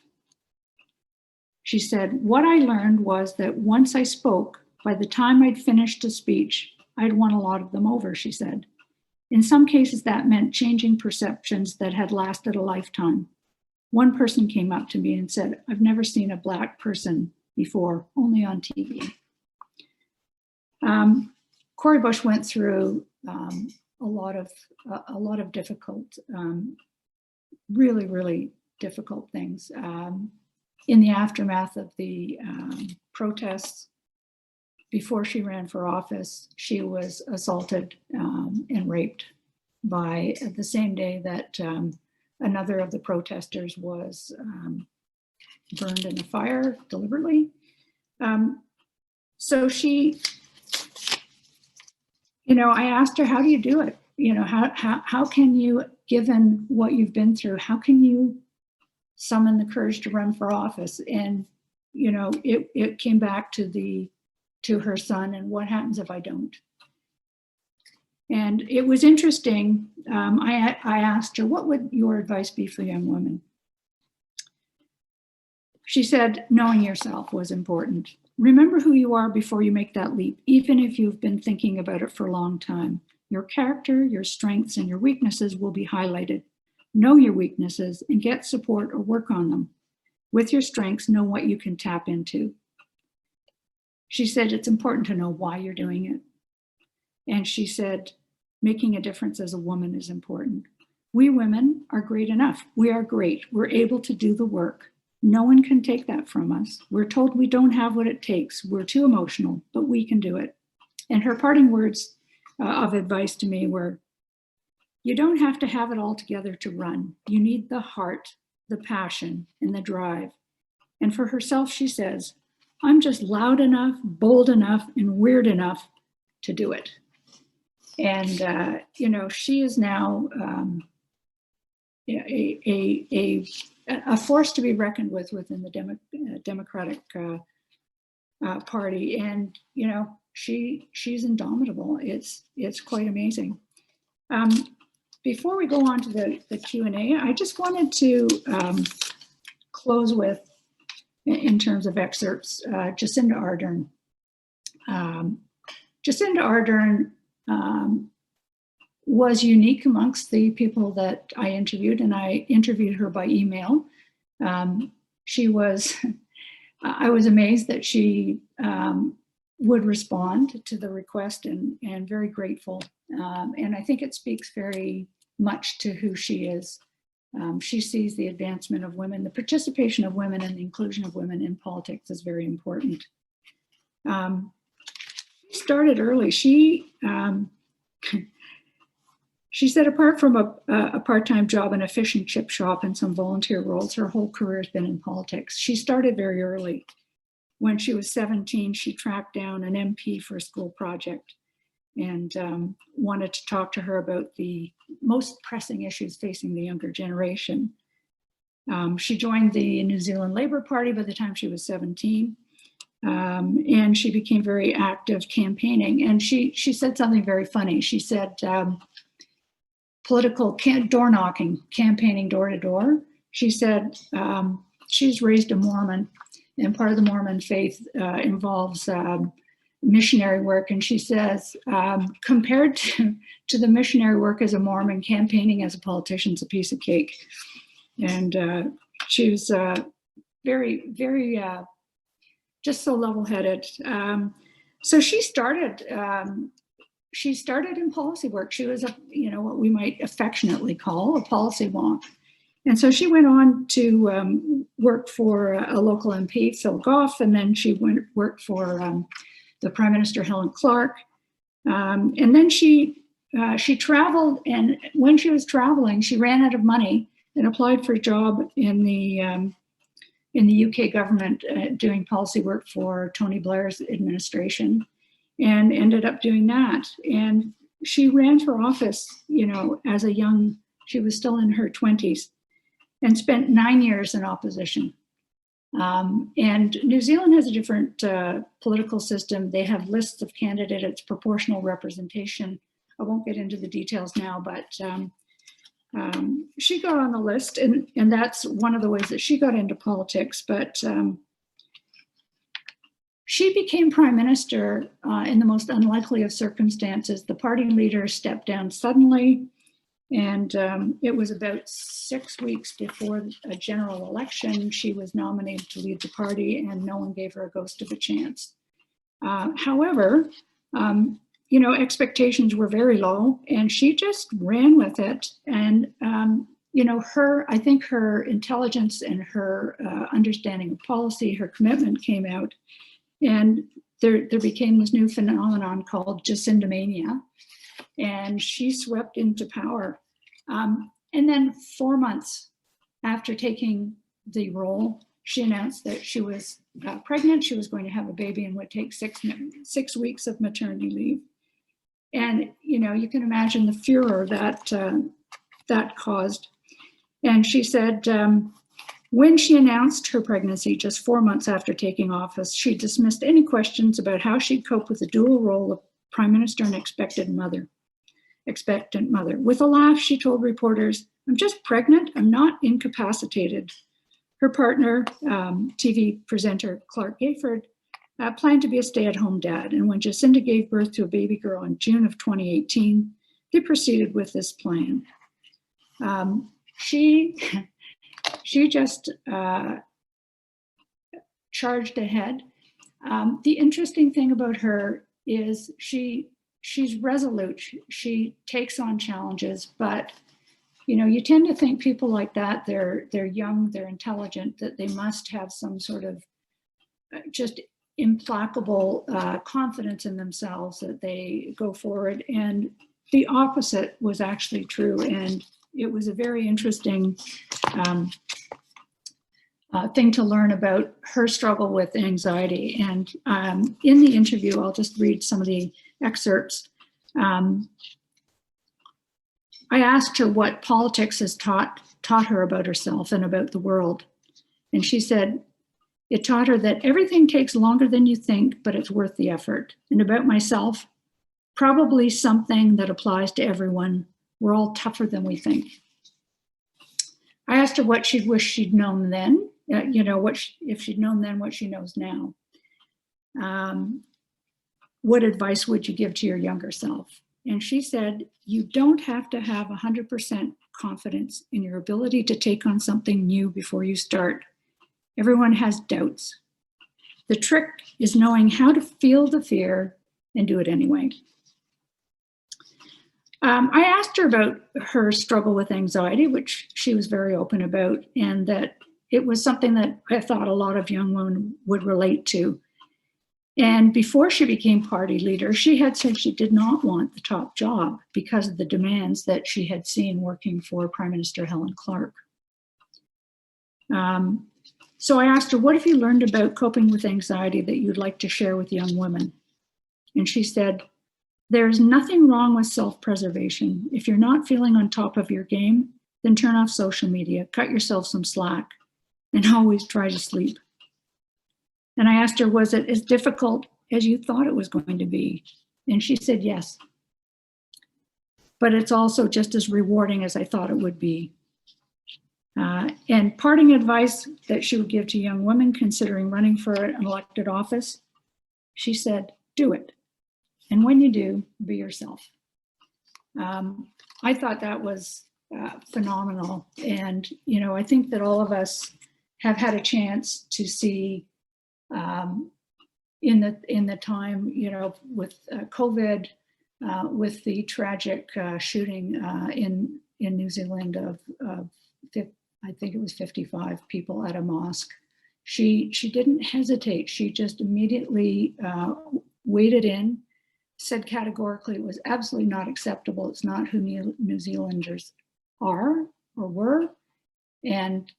She said, what I learned was that once I spoke, by the time I'd finished a speech, I'd won a lot of them over, she said. In some cases, that meant changing perceptions that had lasted a lifetime. One person came up to me and said, I've never seen a Black person before, only on TV. Cori Bush went through a lot of difficult really, really difficult things. In the aftermath of the protests, before she ran for office, she was assaulted and raped by the same day that another of the protesters was burned in a fire deliberately. So she, I asked her, how do you do it? How can you, given what you've been through, how can you summon the courage to run for office? And, it came back to her son, and what happens if I don't? And it was interesting. I asked her, what would your advice be for young women? She said, knowing yourself was important. Remember who you are before you make that leap, even if you've been thinking about it for a long time. Your character, your strengths, and your weaknesses will be highlighted. Know your weaknesses and get support or work on them. With your strengths, know what you can tap into. She said, it's important to know why you're doing it. And she said, making a difference as a woman is important. We women are great enough. We are great. We're able to do the work. No one can take that from us. We're told we don't have what it takes. We're too emotional, but we can do it. And her parting words of advice to me were, you don't have to have it all together to run. You need the heart, the passion, and the drive. And for herself, she says, I'm just loud enough, bold enough, and weird enough to do it. And, she is now a force to be reckoned with within the Democratic Party. And, she's indomitable. It's quite amazing. Before we go on to the Q&A, I just wanted to close with, in terms of excerpts, Jacinda Ardern. Jacinda Ardern was unique amongst the people that I interviewed, and I interviewed her by email. She was, I was amazed that she would respond to the request, and very grateful. And I think it speaks very much to who she is. She sees the advancement of women, the participation of women, and the inclusion of women in politics is very important. She started early. She said, apart from a part-time job in a fish and chip shop and some volunteer roles, her whole career has been in politics. She started very early. When she was 17, she tracked down an MP for a school project and wanted to talk to her about the most pressing issues facing the younger generation. She joined the New Zealand Labour Party by the time she was 17, and she became very active campaigning. And she said something very funny. She said, political door knocking, campaigning door to door. She said she's raised a Mormon, and part of the Mormon faith involves missionary work. And she says, compared to the missionary work as a Mormon, campaigning as a politician is a piece of cake. And she was very, very, just so level-headed. So she started in policy work. She was what we might affectionately call a policy wonk. And so she went on to work for a local MP, Phil Goff, and then she worked for the Prime Minister, Helen Clark. And then she traveled, and when she was traveling, she ran out of money and applied for a job in the UK government doing policy work for Tony Blair's administration, and ended up doing that. And she ran for office, as a young, she was still in her 20s, and spent 9 years in opposition. And New Zealand has a different political system. They have lists of candidates, it's proportional representation. I won't get into the details now, but she got on the list, and that's one of the ways that she got into politics. But she became prime minister in the most unlikely of circumstances. The party leader stepped down suddenly, and it was about 6 weeks before a general election. She was nominated to lead the party, and no one gave her a ghost of a chance. However, expectations were very low, and she just ran with it. And you know, I think her intelligence and her understanding of policy, her commitment came out, and there became this new phenomenon called Jacindomania, and she swept into power. And then 4 months after taking the role, she announced that she was pregnant, she was going to have a baby, and would take 6 weeks of maternity leave. And, you know, you can imagine the furor that that caused. And she said, when she announced her pregnancy just 4 months after taking office, she dismissed any questions about how she'd cope with the dual role of Prime Minister and expectant mother. With a laugh, she told reporters, "I'm just pregnant, I'm not incapacitated." Her partner, TV presenter Clark Gayford, planned to be a stay-at-home dad. And when Jacinda gave birth to a baby girl in June of 2018, they proceeded with this plan. She just charged ahead. The interesting thing about her is she's resolute. She takes on challenges, but you know, you tend to think people like that, they're young, they're intelligent, that they must have some sort of just implacable confidence in themselves, that they go forward. And the opposite was actually true. And it was a very interesting thing to learn about her struggle with anxiety. And in the interview, I'll just read some of the excerpts. I asked her what politics has taught her about herself and about the world. And she said, it taught her that everything takes longer than you think, but it's worth the effort. And about myself, probably something that applies to everyone. We're all tougher than we think. I asked her what she'd wish she'd known then, you know, if she'd known then what she knows now. What advice would you give to your younger self? And she said, you don't have to have 100% confidence in your ability to take on something new before you start. Everyone has doubts. The trick is knowing how to feel the fear and do it anyway. I asked her about her struggle with anxiety, which she was very open about, and that it was something that I thought a lot of young women would relate to. And before she became party leader, she had said she did not want the top job because of the demands that she had seen working for Prime Minister Helen Clark. So I asked her, what have you learned about coping with anxiety that you'd like to share with young women? And she said, there's nothing wrong with self-preservation. If you're not feeling on top of your game, then turn off social media, cut yourself some slack, and always try to sleep. And I asked her, was it as difficult as you thought it was going to be? And she said, yes. But it's also just as rewarding as I thought it would be. And parting advice that she would give to young women considering running for an elected office, she said, do it. And when you do, be yourself. I thought that was phenomenal. And, you know, I think that all of us have had a chance to see in the time, you know, with COVID, with the tragic shooting in New Zealand of I think it was 55 people at a mosque. She didn't hesitate. She just immediately waded in, said categorically it was absolutely not acceptable. It's not who New Zealanders are or were, and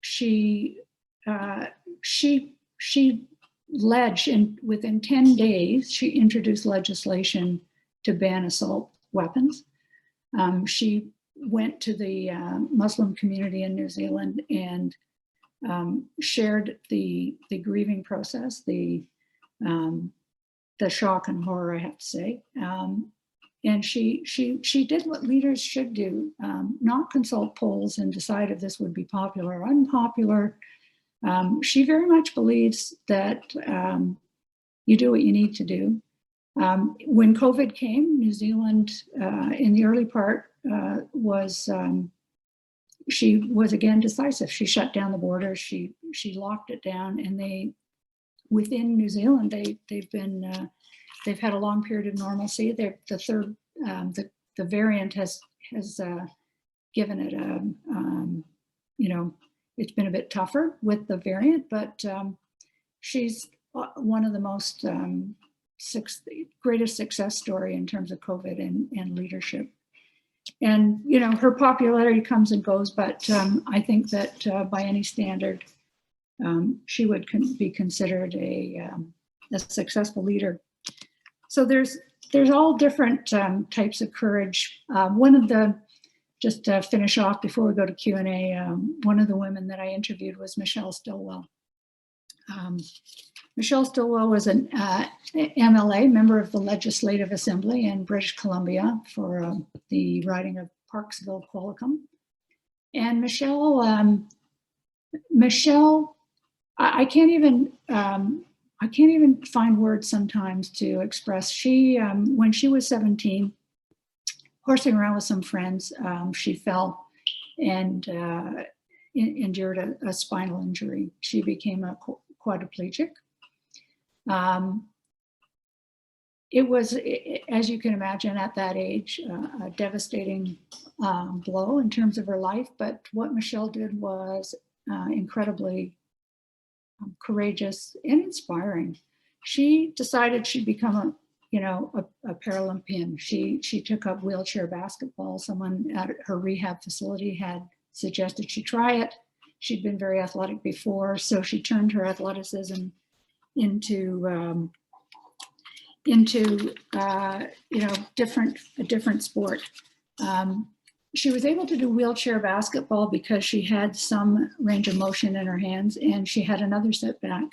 she led, and within 10 days, she introduced legislation to ban assault weapons. She went to the Muslim community in New Zealand and shared the grieving process, the shock and horror, I have to say. And she did what leaders should do, not consult polls and decide if this would be popular or unpopular. She very much believes that you do what you need to do. When COVID came, New Zealand in the early part she was again decisive. She shut down the border. She locked it down, and within New Zealand they've had a long period of normalcy. The variant has given it you know, it's been a bit tougher with the variant, but she's one of the most greatest success story in terms of COVID and leadership. And, you know, her popularity comes and goes, but I think that by any standard, she would be considered a successful leader. So there's all different types of courage. One of the, just to finish off before we go to Q&A, one of the women that I interviewed was Michelle Stillwell. Michelle Stillwell was an MLA, member of the Legislative Assembly in British Columbia for the riding of Parksville-Qualicum. And Michelle, I can't even find words sometimes to express. She, when she was 17, horsing around with some friends, she fell and endured a spinal injury. She became a quadriplegic. It was, as you can imagine, at that age, a devastating blow in terms of her life. But what Michelle did was incredibly courageous and inspiring. She decided she'd become a Paralympian. She took up wheelchair basketball. Someone at her rehab facility had suggested she try it. She'd been very athletic before, so she turned her athleticism into a different sport. She was able to do wheelchair basketball because she had some range of motion in her hands, and she had another setback,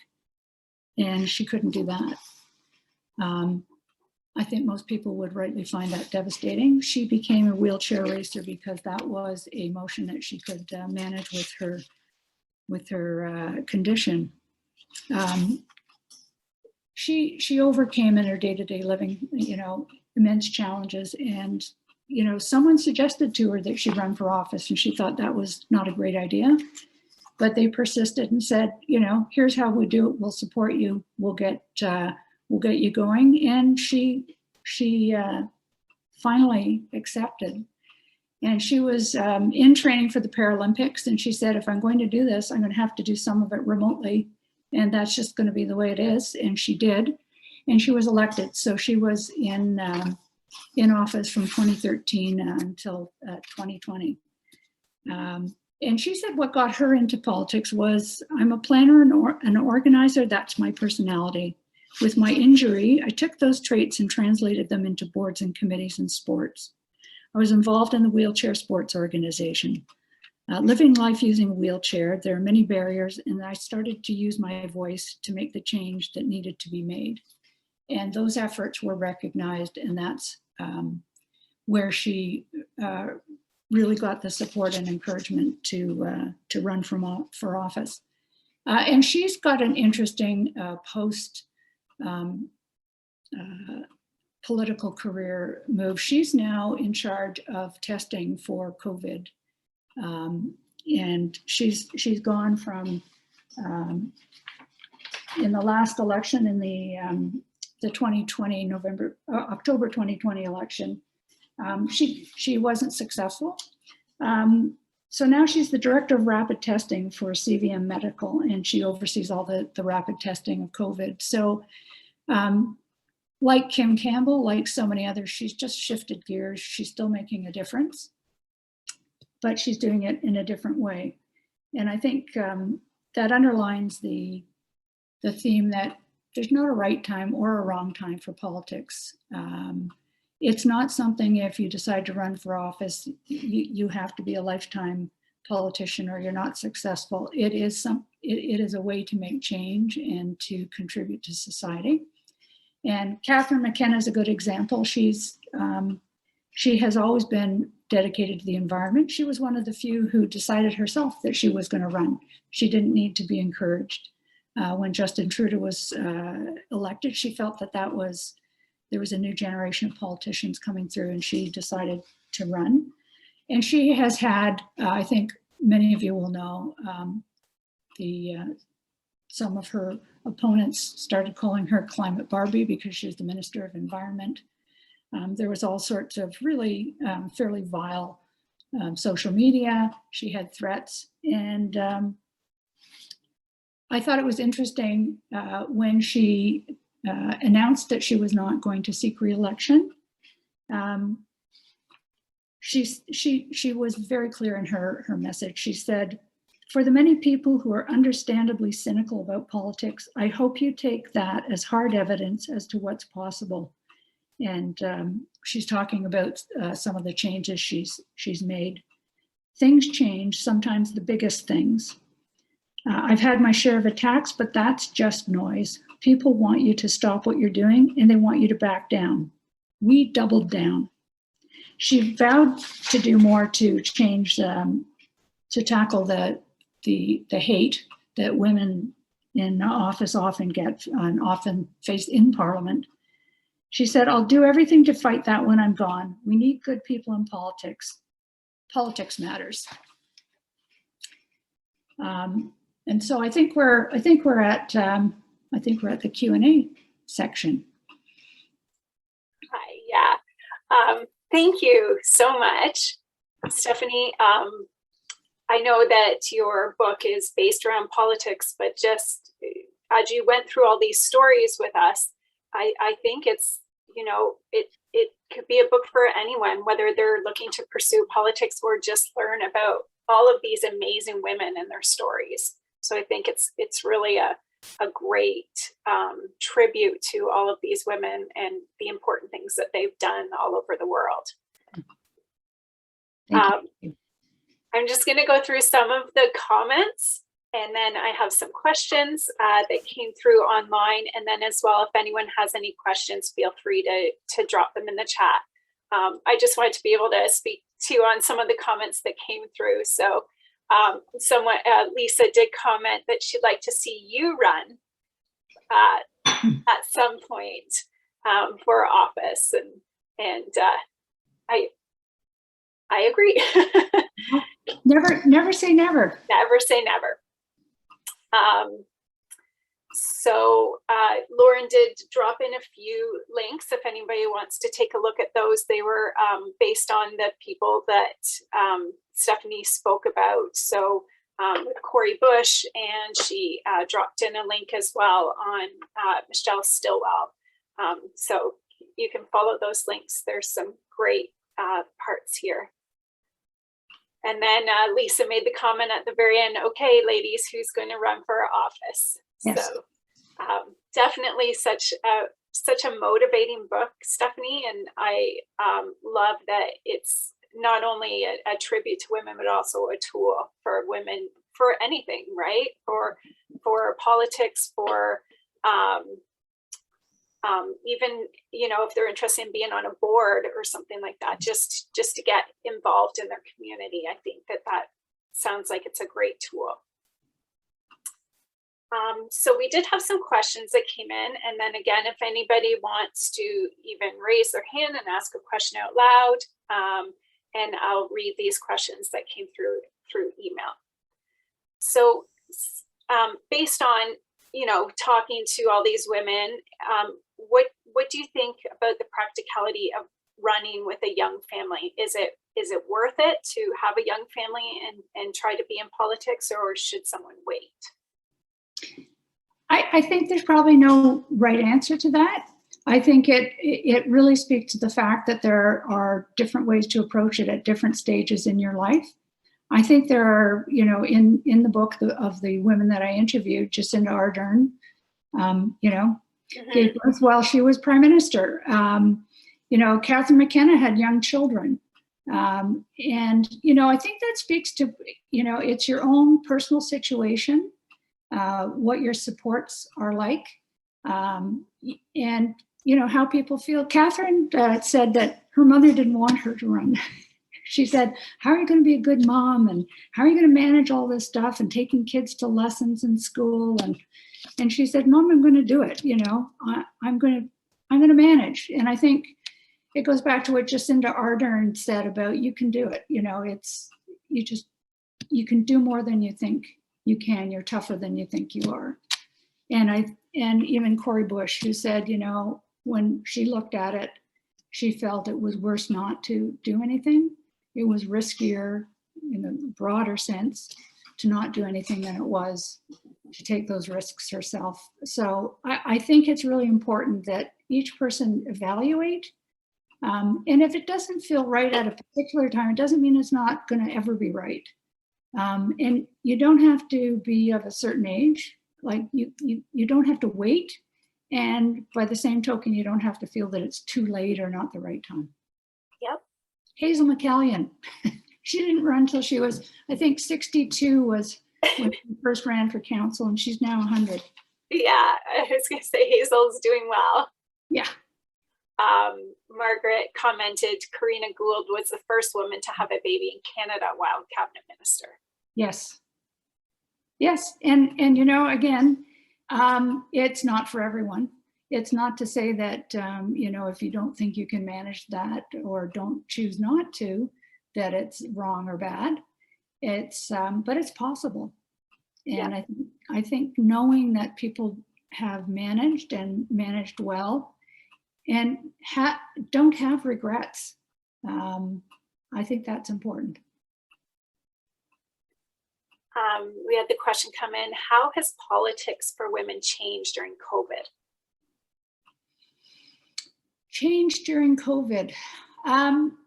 and she couldn't do that. I think most people would rightly find that devastating. She became a wheelchair racer because that was a motion that she could manage with her condition. She overcame in her day-to-day living, immense challenges. And, someone suggested to her that she run for office, and she thought that was not a great idea. But they persisted and said, here's how we do it. We'll support you. We'll get you going. And she finally accepted. And she was in training for the Paralympics. And she said, if I'm going to do this, I'm going to have to do some of it remotely. And that's just going to be the way it is. And she did. And she was elected. So she was in office from 2013 until 2020. And she said what got her into politics was, I'm a planner and an organizer. That's my personality. With my injury, I took those traits and translated them into boards and committees in sports. I was involved in the wheelchair sports organization. Living life using a wheelchair, there are many barriers, and I started to use my voice to make the change that needed to be made. And those efforts were recognized, and that's where she really got the support and encouragement to run for office. And she's got an interesting political career move. She's now in charge of testing for COVID. And she's gone from, in the last election, in the 2020 October 2020 election, she wasn't successful. So now she's the director of rapid testing for CVM Medical, and she oversees all the rapid testing of COVID. So like Kim Campbell, like so many others, she's just shifted gears. She's still making a difference, but she's doing it in a different way. And I think that underlines the theme that there's not a right time or a wrong time for politics. It's not something, if you decide to run for office, you have to be a lifetime politician or you're not successful. It is a way to make change and to contribute to society. And Catherine McKenna is a good example. She has always been dedicated to the environment. She was one of the few who decided herself that she was going to run. She didn't need to be encouraged. When Justin Trudeau was elected, she felt that there was a new generation of politicians coming through, and she decided to run. And she has had, I think many of you will know, some of her opponents started calling her Climate Barbie because she's the Minister of Environment. There was all sorts of really fairly vile social media. She had threats. And I thought it was interesting when she announced that she was not going to seek re-election. She was very clear in her message. She said, "For the many people who are understandably cynical about politics, I hope you take that as hard evidence as to what's possible." And she's talking about some of the changes she's made. Things change, sometimes the biggest things. I've had my share of attacks, but that's just noise. People want you to stop what you're doing and they want you to back down. We doubled down. She vowed to do more to change, to tackle the hate that women in office often get and often face in Parliament. She said, "I'll do everything to fight that when I'm gone. We need good people in politics. Politics matters." And so I think we're at the Q&A section. Hi, yeah. Thank you so much, Stephanie. I know that your book is based around politics, but just as you went through all these stories with us, I think it's, you know, it could be a book for anyone, whether they're looking to pursue politics or just learn about all of these amazing women and their stories. So I think it's really a great tribute to all of these women and the important things that they've done all over the world. I'm just going to go through some of the comments, and then I have some questions that came through online. And then as well, if anyone has any questions, feel free to drop them in the chat. I just wanted to be able to speak to you on some of the comments that came through. So Lisa did comment that she'd like to see you run at some point for office, and I agree. Never say never. Never say never. So Lauren did drop in a few links if anybody wants to take a look at those. They were based on the people that Stephanie spoke about. So Corey Bush, and she dropped in a link as well on Michelle Stillwell. So you can follow those links. There's some great parts here. And then Lisa made the comment at the very end, "Okay, ladies, who's going to run for office?" Yes. So definitely such a motivating book, Stephanie. And I love that it's not only a tribute to women, but also a tool for women for anything, right? For politics, for even, you know, if they're interested in being on a board or something like that, just to get involved in their community. I think that sounds like it's a great tool. So we did have some questions that came in, and then again, if anybody wants to even raise their hand and ask a question out loud, and I'll read these questions that came through email. So based on, you know, talking to all these women, what do you think about the practicality of running with a young family? Is it worth it to have a young family and try to be in politics, or should someone wait? I think there's probably no right answer to that. I think it really speaks to the fact that there are different ways to approach it at different stages in your life. I think there are, you know, in the book of the women that I interviewed, Jacinda Ardern, you know, gave birth while she was prime minister. You know, Catherine McKenna had young children. And, you know, I think that speaks to, you know, it's your own personal situation, what your supports are like, and, you know, how people feel. Catherine said that her mother didn't want her to run. She said, "How are you going to be a good mom? And how are you going to manage all this stuff and taking kids to lessons in school?" And she said, "Mom, I'm going to do it. You know, I'm going to manage." And I think it goes back to what Jacinda Ardern said about, you can do it. You know, you can do more than you think you can. You're tougher than you think you are. And even Corey Bush, who said, you know, when she looked at it, she felt it was worse not to do anything. it was riskier in the broader sense to not do anything than it was to take those risks herself. So I think it's really important that each person evaluate. And if it doesn't feel right at a particular time, it doesn't mean it's not going to ever be right. And you don't have to be of a certain age. Like you don't have to wait. And by the same token, you don't have to feel that it's too late or not the right time. Yep. Hazel McCallion, she didn't run till she was, I think 62 was when she first ran for council, and she's now 100. Yeah, I was going to say Hazel's doing well. Yeah. Margaret commented Karina Gould was the first woman to have a baby in Canada while cabinet minister. Yes. Yes. And you know, again, it's not for everyone. It's not to say that, you know, if you don't think you can manage that or don't choose not to, that it's wrong or bad. It's, but it's possible. And yeah. I think knowing that people have managed and managed well and don't have regrets, I think that's important. We had the question come in, how has politics for women changed during COVID? Changed during COVID. I'm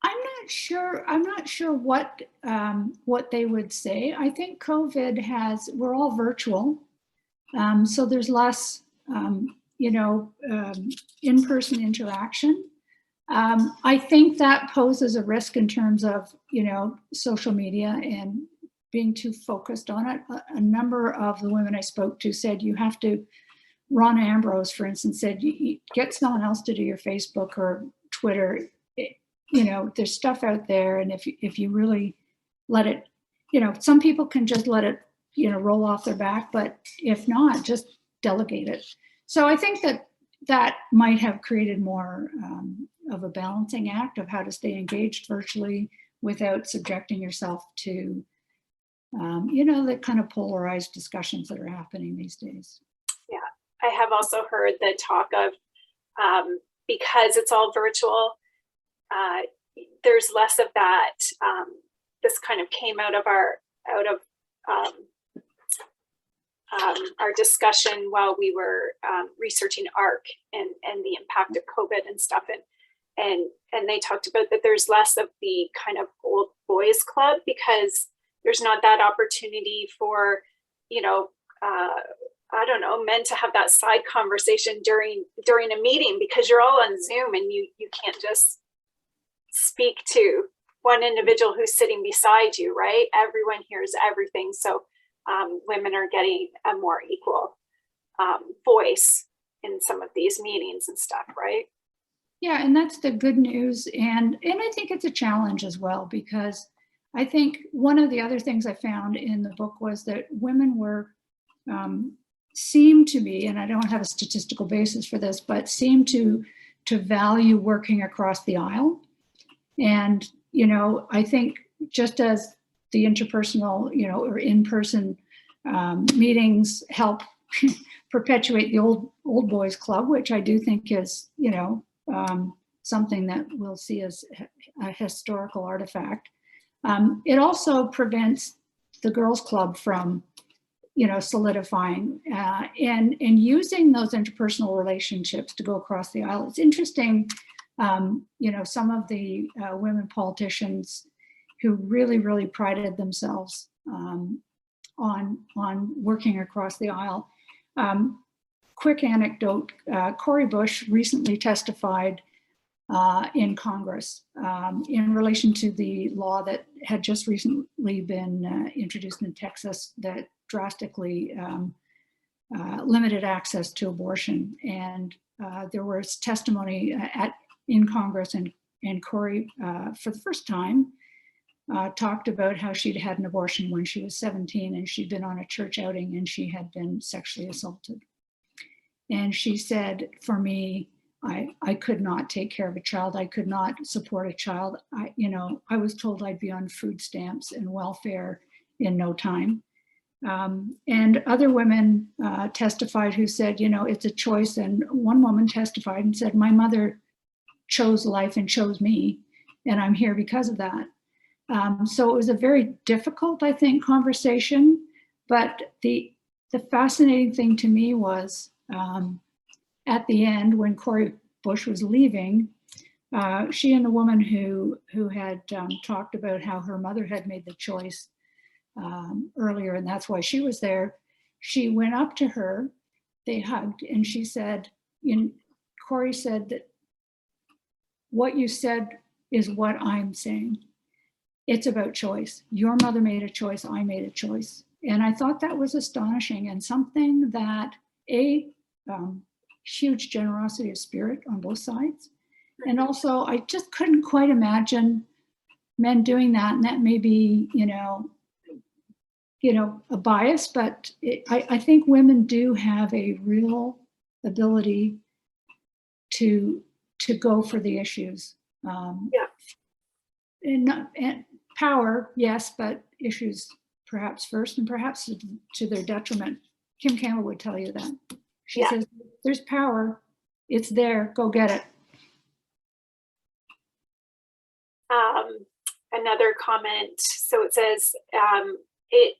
not sure what they would say. I think COVID we're all virtual. So there's less, you know, in-person interaction. I think that poses a risk in terms of, you know, social media and being too focused on it. A number of the women I spoke to said you have to, Ron Ambrose, for instance, said you get someone else to do your Facebook or Twitter. You know, there's stuff out there, and if you really let it, you know, some people can just let it, you know, roll off their back, but if not, just delegate it. So I think that might have created more of a balancing act of how to stay engaged virtually without subjecting yourself to, you know, the kind of polarized discussions that are happening these days. Yeah, I have also heard the talk of, because it's all virtual, there's less of that. This kind of came out of our discussion while we were researching ARC and the impact of COVID and stuff. And they talked about that there's less of the kind of old boys club because there's not that opportunity for, you know, I don't know, men to have that side conversation during a meeting because you're all on Zoom and you can't just speak to one individual who's sitting beside you, right? Everyone hears everything. So women are getting a more equal voice in some of these meetings and stuff, right? Yeah, and that's the good news. And I think it's a challenge as well, because I think one of the other things I found in the book was that women were, seem to be, and I don't have a statistical basis for this, but seem to value working across the aisle. And, you know, I think just as the interpersonal, you know, or in-person meetings help perpetuate the old boys club, which I do think is, you know, something that we'll see as a historical artifact. It also prevents the girls club from, you know, solidifying and using those interpersonal relationships to go across the aisle. It's interesting, you know, some of the women politicians who really, really prided themselves on working across the aisle. Quick anecdote, Cori Bush recently testified in Congress in relation to the law that had just recently been introduced in Texas that drastically limited access to abortion. And there was testimony in Congress, and Cori, for the first time, talked about how she'd had an abortion when she was 17 and she'd been on a church outing and she had been sexually assaulted. And she said, for me, I could not take care of a child. I could not support a child. I was told I'd be on food stamps and welfare in no time. And other women testified who said, you know, it's a choice. And one woman testified and said, my mother chose life and chose me. and I'm here because of that. So it was a very difficult, I think, conversation. But the fascinating thing to me was at the end, when Cori Bush was leaving, she and the woman who had talked about how her mother had made the choice earlier, and that's why she was there, she went up to her, they hugged, and she said, Cori said that what you said is what I'm saying. It's about choice. Your mother made a choice, I made a choice. And I thought that was astonishing, and something that huge generosity of spirit on both sides. And also, I just couldn't quite imagine men doing that. And that may be, a bias, but I think women do have a real ability to go for the issues. And power, yes, but issues perhaps first, and perhaps to their detriment. Kim Campbell would tell you that. She says, there's power, it's there, go get it. Another comment, so it says,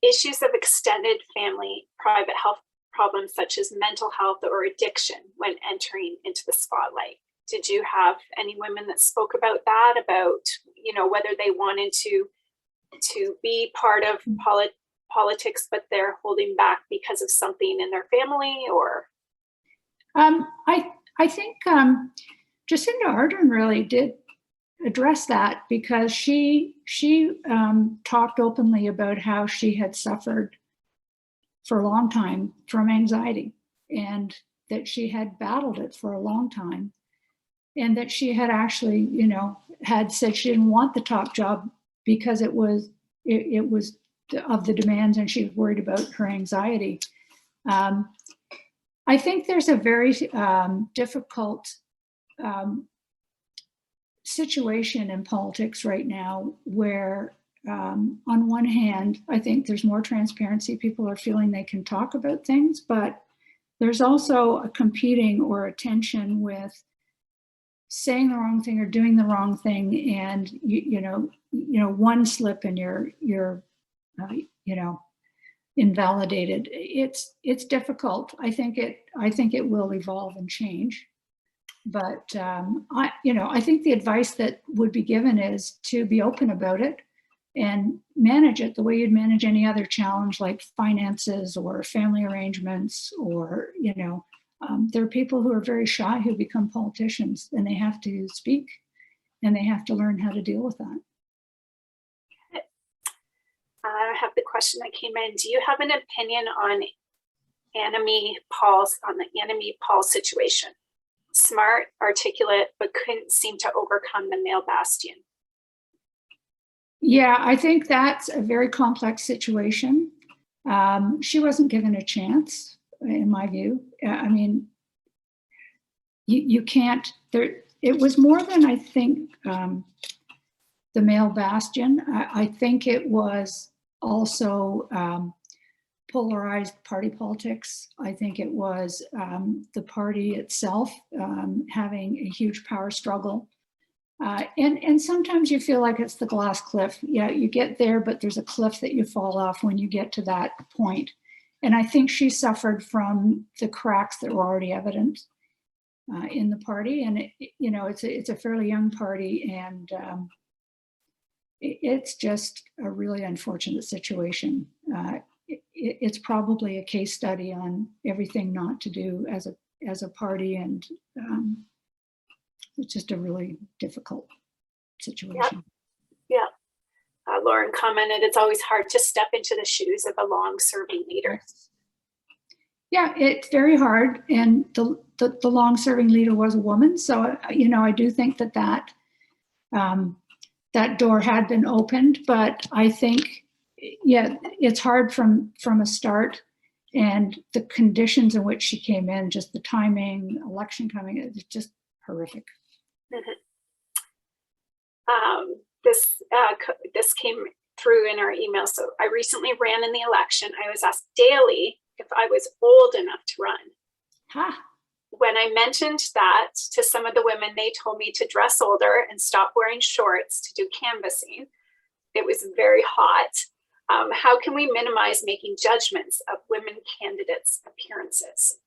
issues of extended family private health problems such as mental health or addiction when entering into the spotlight. Did you have any women that spoke about that, about, whether they wanted to be part of politics, but they're holding back because of something in their family? Or I think Jacinda Ardern really did address that, because she talked openly about how she had suffered for a long time from anxiety, and that she had battled it for a long time, and that she had actually, had said she didn't want the top job because it was of the demands, and she was worried about her anxiety. I think there's a very difficult situation in politics right now where, on one hand, I think there's more transparency. People are feeling they can talk about things, but there's also a competing or a tension with saying the wrong thing or doing the wrong thing, and one slip and you're invalidated. It's difficult. I think it will evolve and change. But I think the advice that would be given is to be open about it and manage it the way you'd manage any other challenge, like finances or family arrangements, or there are people who are very shy who become politicians, and they have to speak, and they have to learn how to deal with that. I have the question that came in. Do you have an opinion on the Annamie Paul situation? Smart, articulate, but couldn't seem to overcome the male bastion. Yeah, I think that's a very complex situation. She wasn't given a chance, in my view. I mean, you can't, it was more than, I think, the male bastion. I think it was also polarized party politics. I think it was the party itself having a huge power struggle. And sometimes you feel like it's the glass cliff. Yeah, you get there, but there's a cliff that you fall off when you get to that point. And I think she suffered from the cracks that were already evident in the party. And it's a fairly young party, and it's just a really unfortunate situation. It's probably a case study on everything not to do as a party, and it's just a really difficult situation. Yeah. Lauren commented, it's always hard to step into the shoes of a long-serving leader. Yeah, it's very hard, and the long-serving leader was a woman, so I do think that door had been opened, but I think, it's hard from a start, and the conditions in which she came in, just the timing, election coming, it's just horrific. Mm-hmm. This came through in our email. So I recently ran in the election. I was asked daily if I was old enough to run. Ha. when I mentioned that to some of the women, they told me to dress older and stop wearing shorts to do canvassing. It was very hot. How can we minimize making judgments of women candidates' appearances?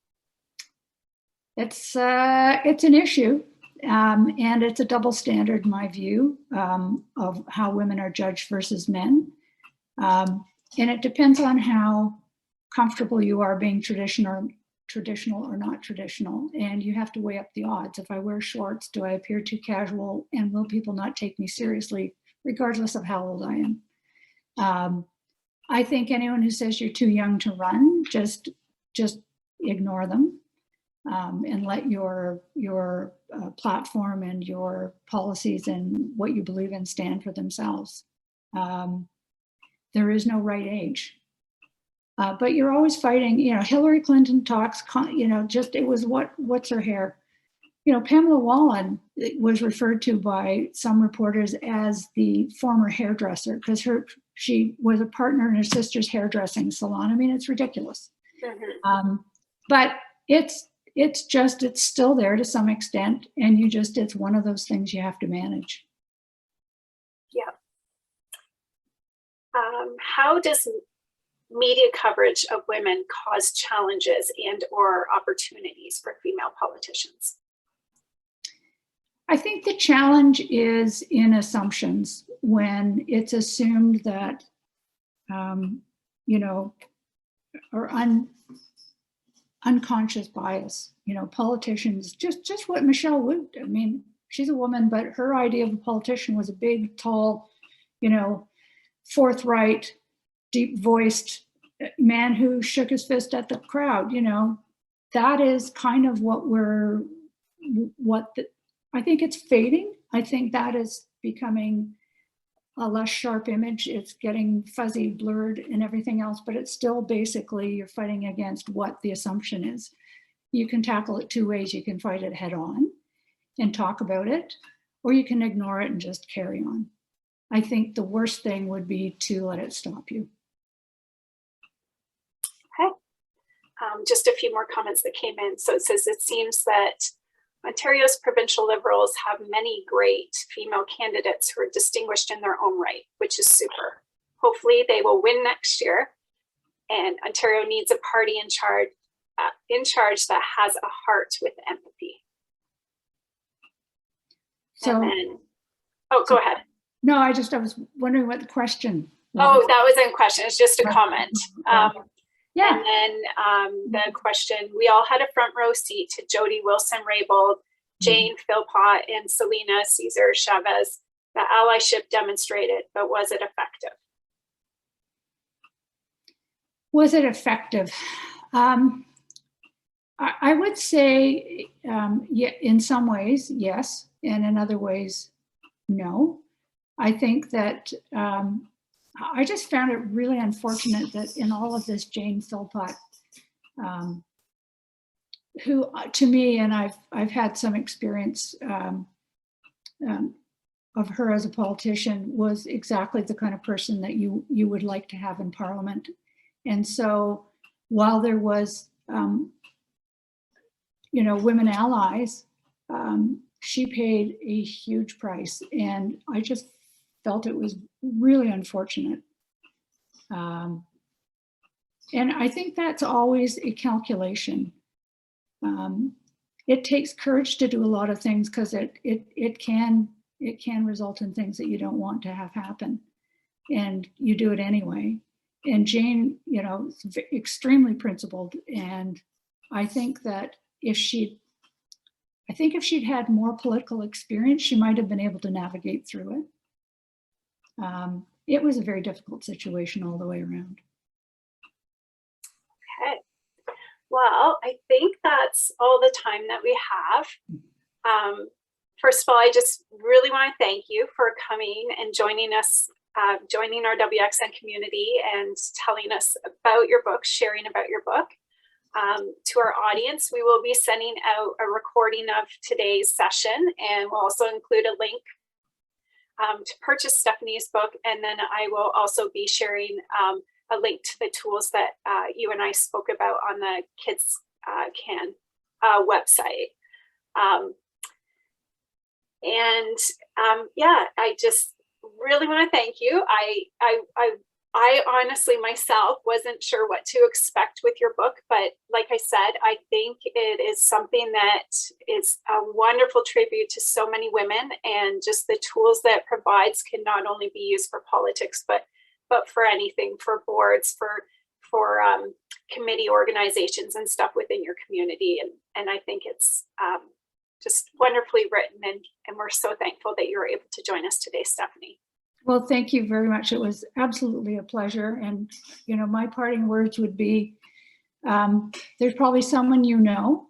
It's an issue, and it's a double standard, in my view, of how women are judged versus men. And it depends on how comfortable you are being traditional or not traditional. And you have to weigh up the odds. If I wear shorts, do I appear too casual? And will people not take me seriously, regardless of how old I am? I think anyone who says you're too young to run, just ignore them. And let your platform and your policies and what you believe in stand for themselves. There is no right age, but you're always fighting. Hillary Clinton talks. It was what's her hair? Pamela Wallen was referred to by some reporters as the former hairdresser because she was a partner in her sister's hairdressing salon. I mean, it's ridiculous. Mm-hmm. But it's still there to some extent, and it's one of those things you have to manage. Yeah. How does media coverage of women cause challenges and or opportunities for female politicians? I think the challenge is in assumptions when it's assumed that, or unconscious bias. Politicians, just what Michelle Wu did. I mean, she's a woman, but her idea of a politician was a big, tall, forthright, deep-voiced man who shook his fist at the crowd. That is kind of I think it's fading. I think that is becoming a less sharp image. It's getting fuzzy, blurred, and everything else, but it's still basically you're fighting against what the assumption is. You can tackle it two ways. You can fight it head on and talk about it, or you can ignore it and just carry on. I think the worst thing would be to let it stop you. Okay. Just a few more comments that came in. So it says, it seems that Ontario's provincial Liberals have many great female candidates who are distinguished in their own right, which is super. Hopefully they will win next year. And Ontario needs a party in charge that has a heart with empathy. So, go ahead. No, I was wondering what the question was. Oh, that wasn't a question. It's just a comment. Yeah. And then the question, we all had a front row seat to Jody Wilson-Raybould, Jane Philpott, and Selena Cesar Chavez. The allyship demonstrated, but was it effective? Was it effective? I would say, yeah, in some ways, yes, and in other ways, no. I think that I just found it really unfortunate that in all of this, Jane Philpott, who to me, and I've had some experience of her as a politician, was exactly the kind of person that you would like to have in Parliament. And so while there was, women allies, she paid a huge price, and I just felt it was really unfortunate. And I think that's always a calculation. It takes courage to do a lot of things because it can result in things that you don't want to have happen, and you do it anyway. And Jane, is extremely principled, and I think that if she'd had more political experience, she might have been able to navigate through it. It was a very difficult situation all the way around. Okay. Well, I think that's all the time that we have. First of all, I just really want to thank you for coming and joining us, joining our WXN community and telling us about your book, sharing about your book. To our audience, we will be sending out a recording of today's session, and we'll also include a link to purchase Stephanie's book. And then I will also be sharing a link to the tools that you and I spoke about on the Kids Can website. Yeah, I just really want to thank you. I honestly myself wasn't sure what to expect with your book, but like I said, I think it is something that is a wonderful tribute to so many women, and just the tools that it provides can not only be used for politics, but for anything, for boards, for committee organizations and stuff within your community. And I think it's just wonderfully written, and we're so thankful that you're able to join us today, Stephanie. Well, thank you very much. It was absolutely a pleasure. And, you know, my parting words would be, there's probably someone you know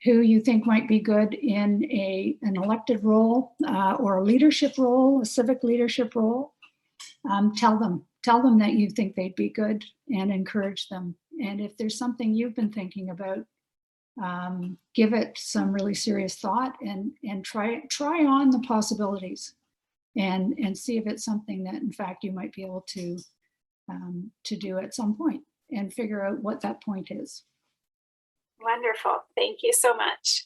who you think might be good in an elected role or a leadership role, a civic leadership role. Tell them that you think they'd be good, and encourage them. And if there's something you've been thinking about, give it some really serious thought, and try on the possibilities, and see if it's something that in fact you might be able to do at some point, and figure out what that point is. Wonderful. Thank you so much.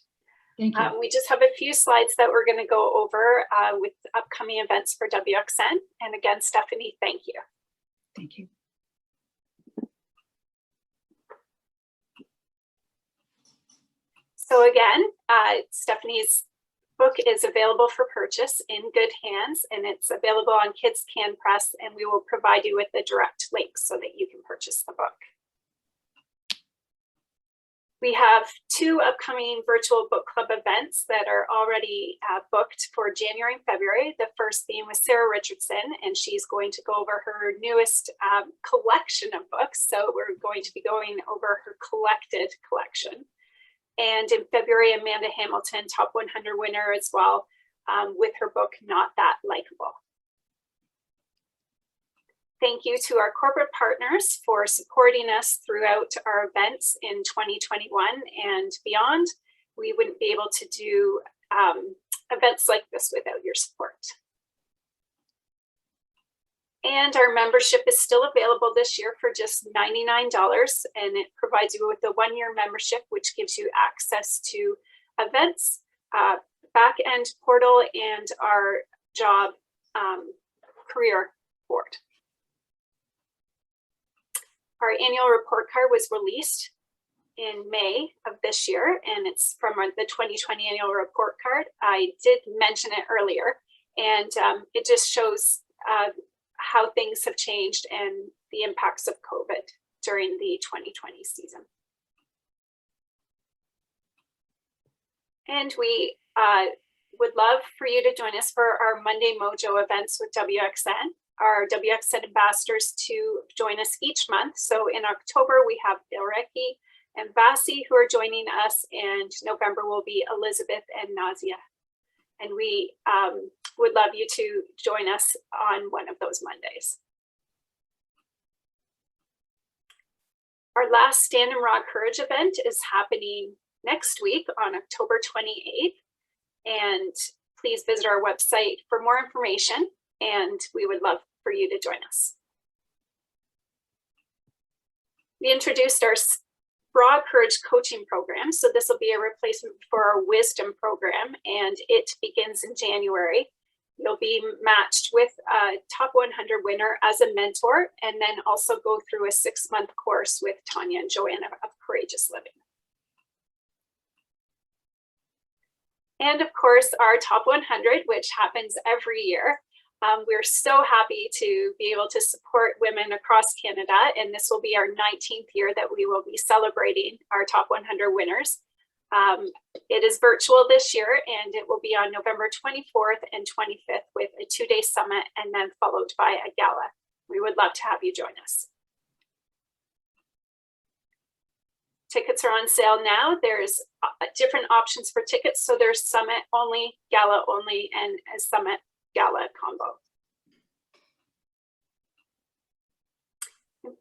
Thank you. We just have a few slides that we're going to go over with upcoming events for WXN. And again, Stephanie, thank you. Thank you. So again, Stephanie's book is available for purchase in good hands, and it's available on Kids Can Press, and we will provide you with the direct link so that you can purchase the book. We have 2 upcoming virtual book club events that are already booked for January and February. The first being with Sarah Richardson, and she's going to go over her newest collection of books. So we're going to be going over her collected collection. And in February, Amanda Hamilton, top 100 winner as well, with her book, Not That Likeable. Thank you to our corporate partners for supporting us throughout our events in 2021 and beyond. We wouldn't be able to do events like this without your support. And our membership is still available this year for just $99, and it provides you with a 1-year membership, which gives you access to events, back-end portal, and our job career board. Our annual report card was released in May of this year, and it's from the 2020 annual report card. I did mention it earlier, and it just shows how things have changed and the impacts of COVID during the 2020 season. And we would love for you to join us for our Monday Mojo events with WXN. Our WXN ambassadors to join us each month. So in October, we have Ilreki and Vasi who are joining us, and November will be Elizabeth and Nazia. And we would love you to join us on one of those Mondays. Our last Stand in Raw Courage event is happening next week on October 28th. And please visit our website for more information, and we would love for you to join us. We introduced our Raw Courage coaching program. So this will be a replacement for our Wisdom program, and it begins in January. You'll be matched with a top 100 winner as a mentor, and then also go through a 6-month course with Tanya and Joanna of Courageous Living. And of course, our top 100, which happens every year. We're so happy to be able to support women across Canada, and this will be our 19th year that we will be celebrating our top 100 winners. It is virtual this year, and it will be on November 24th and 25th with a 2-day summit, and then followed by a gala. We would love to have you join us. Tickets are on sale now. There's different options for tickets. So there's summit only, gala only, and a summit gala combo.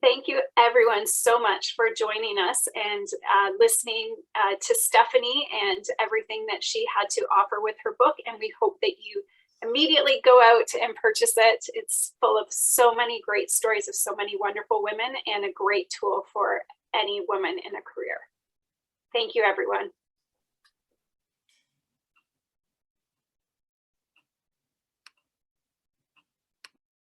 Thank you everyone so much for joining us and listening to Stephanie and everything that she had to offer with her book. And we hope that you immediately go out and purchase it. It's full of so many great stories of so many wonderful women, and a great tool for any woman in a career. Thank you, everyone.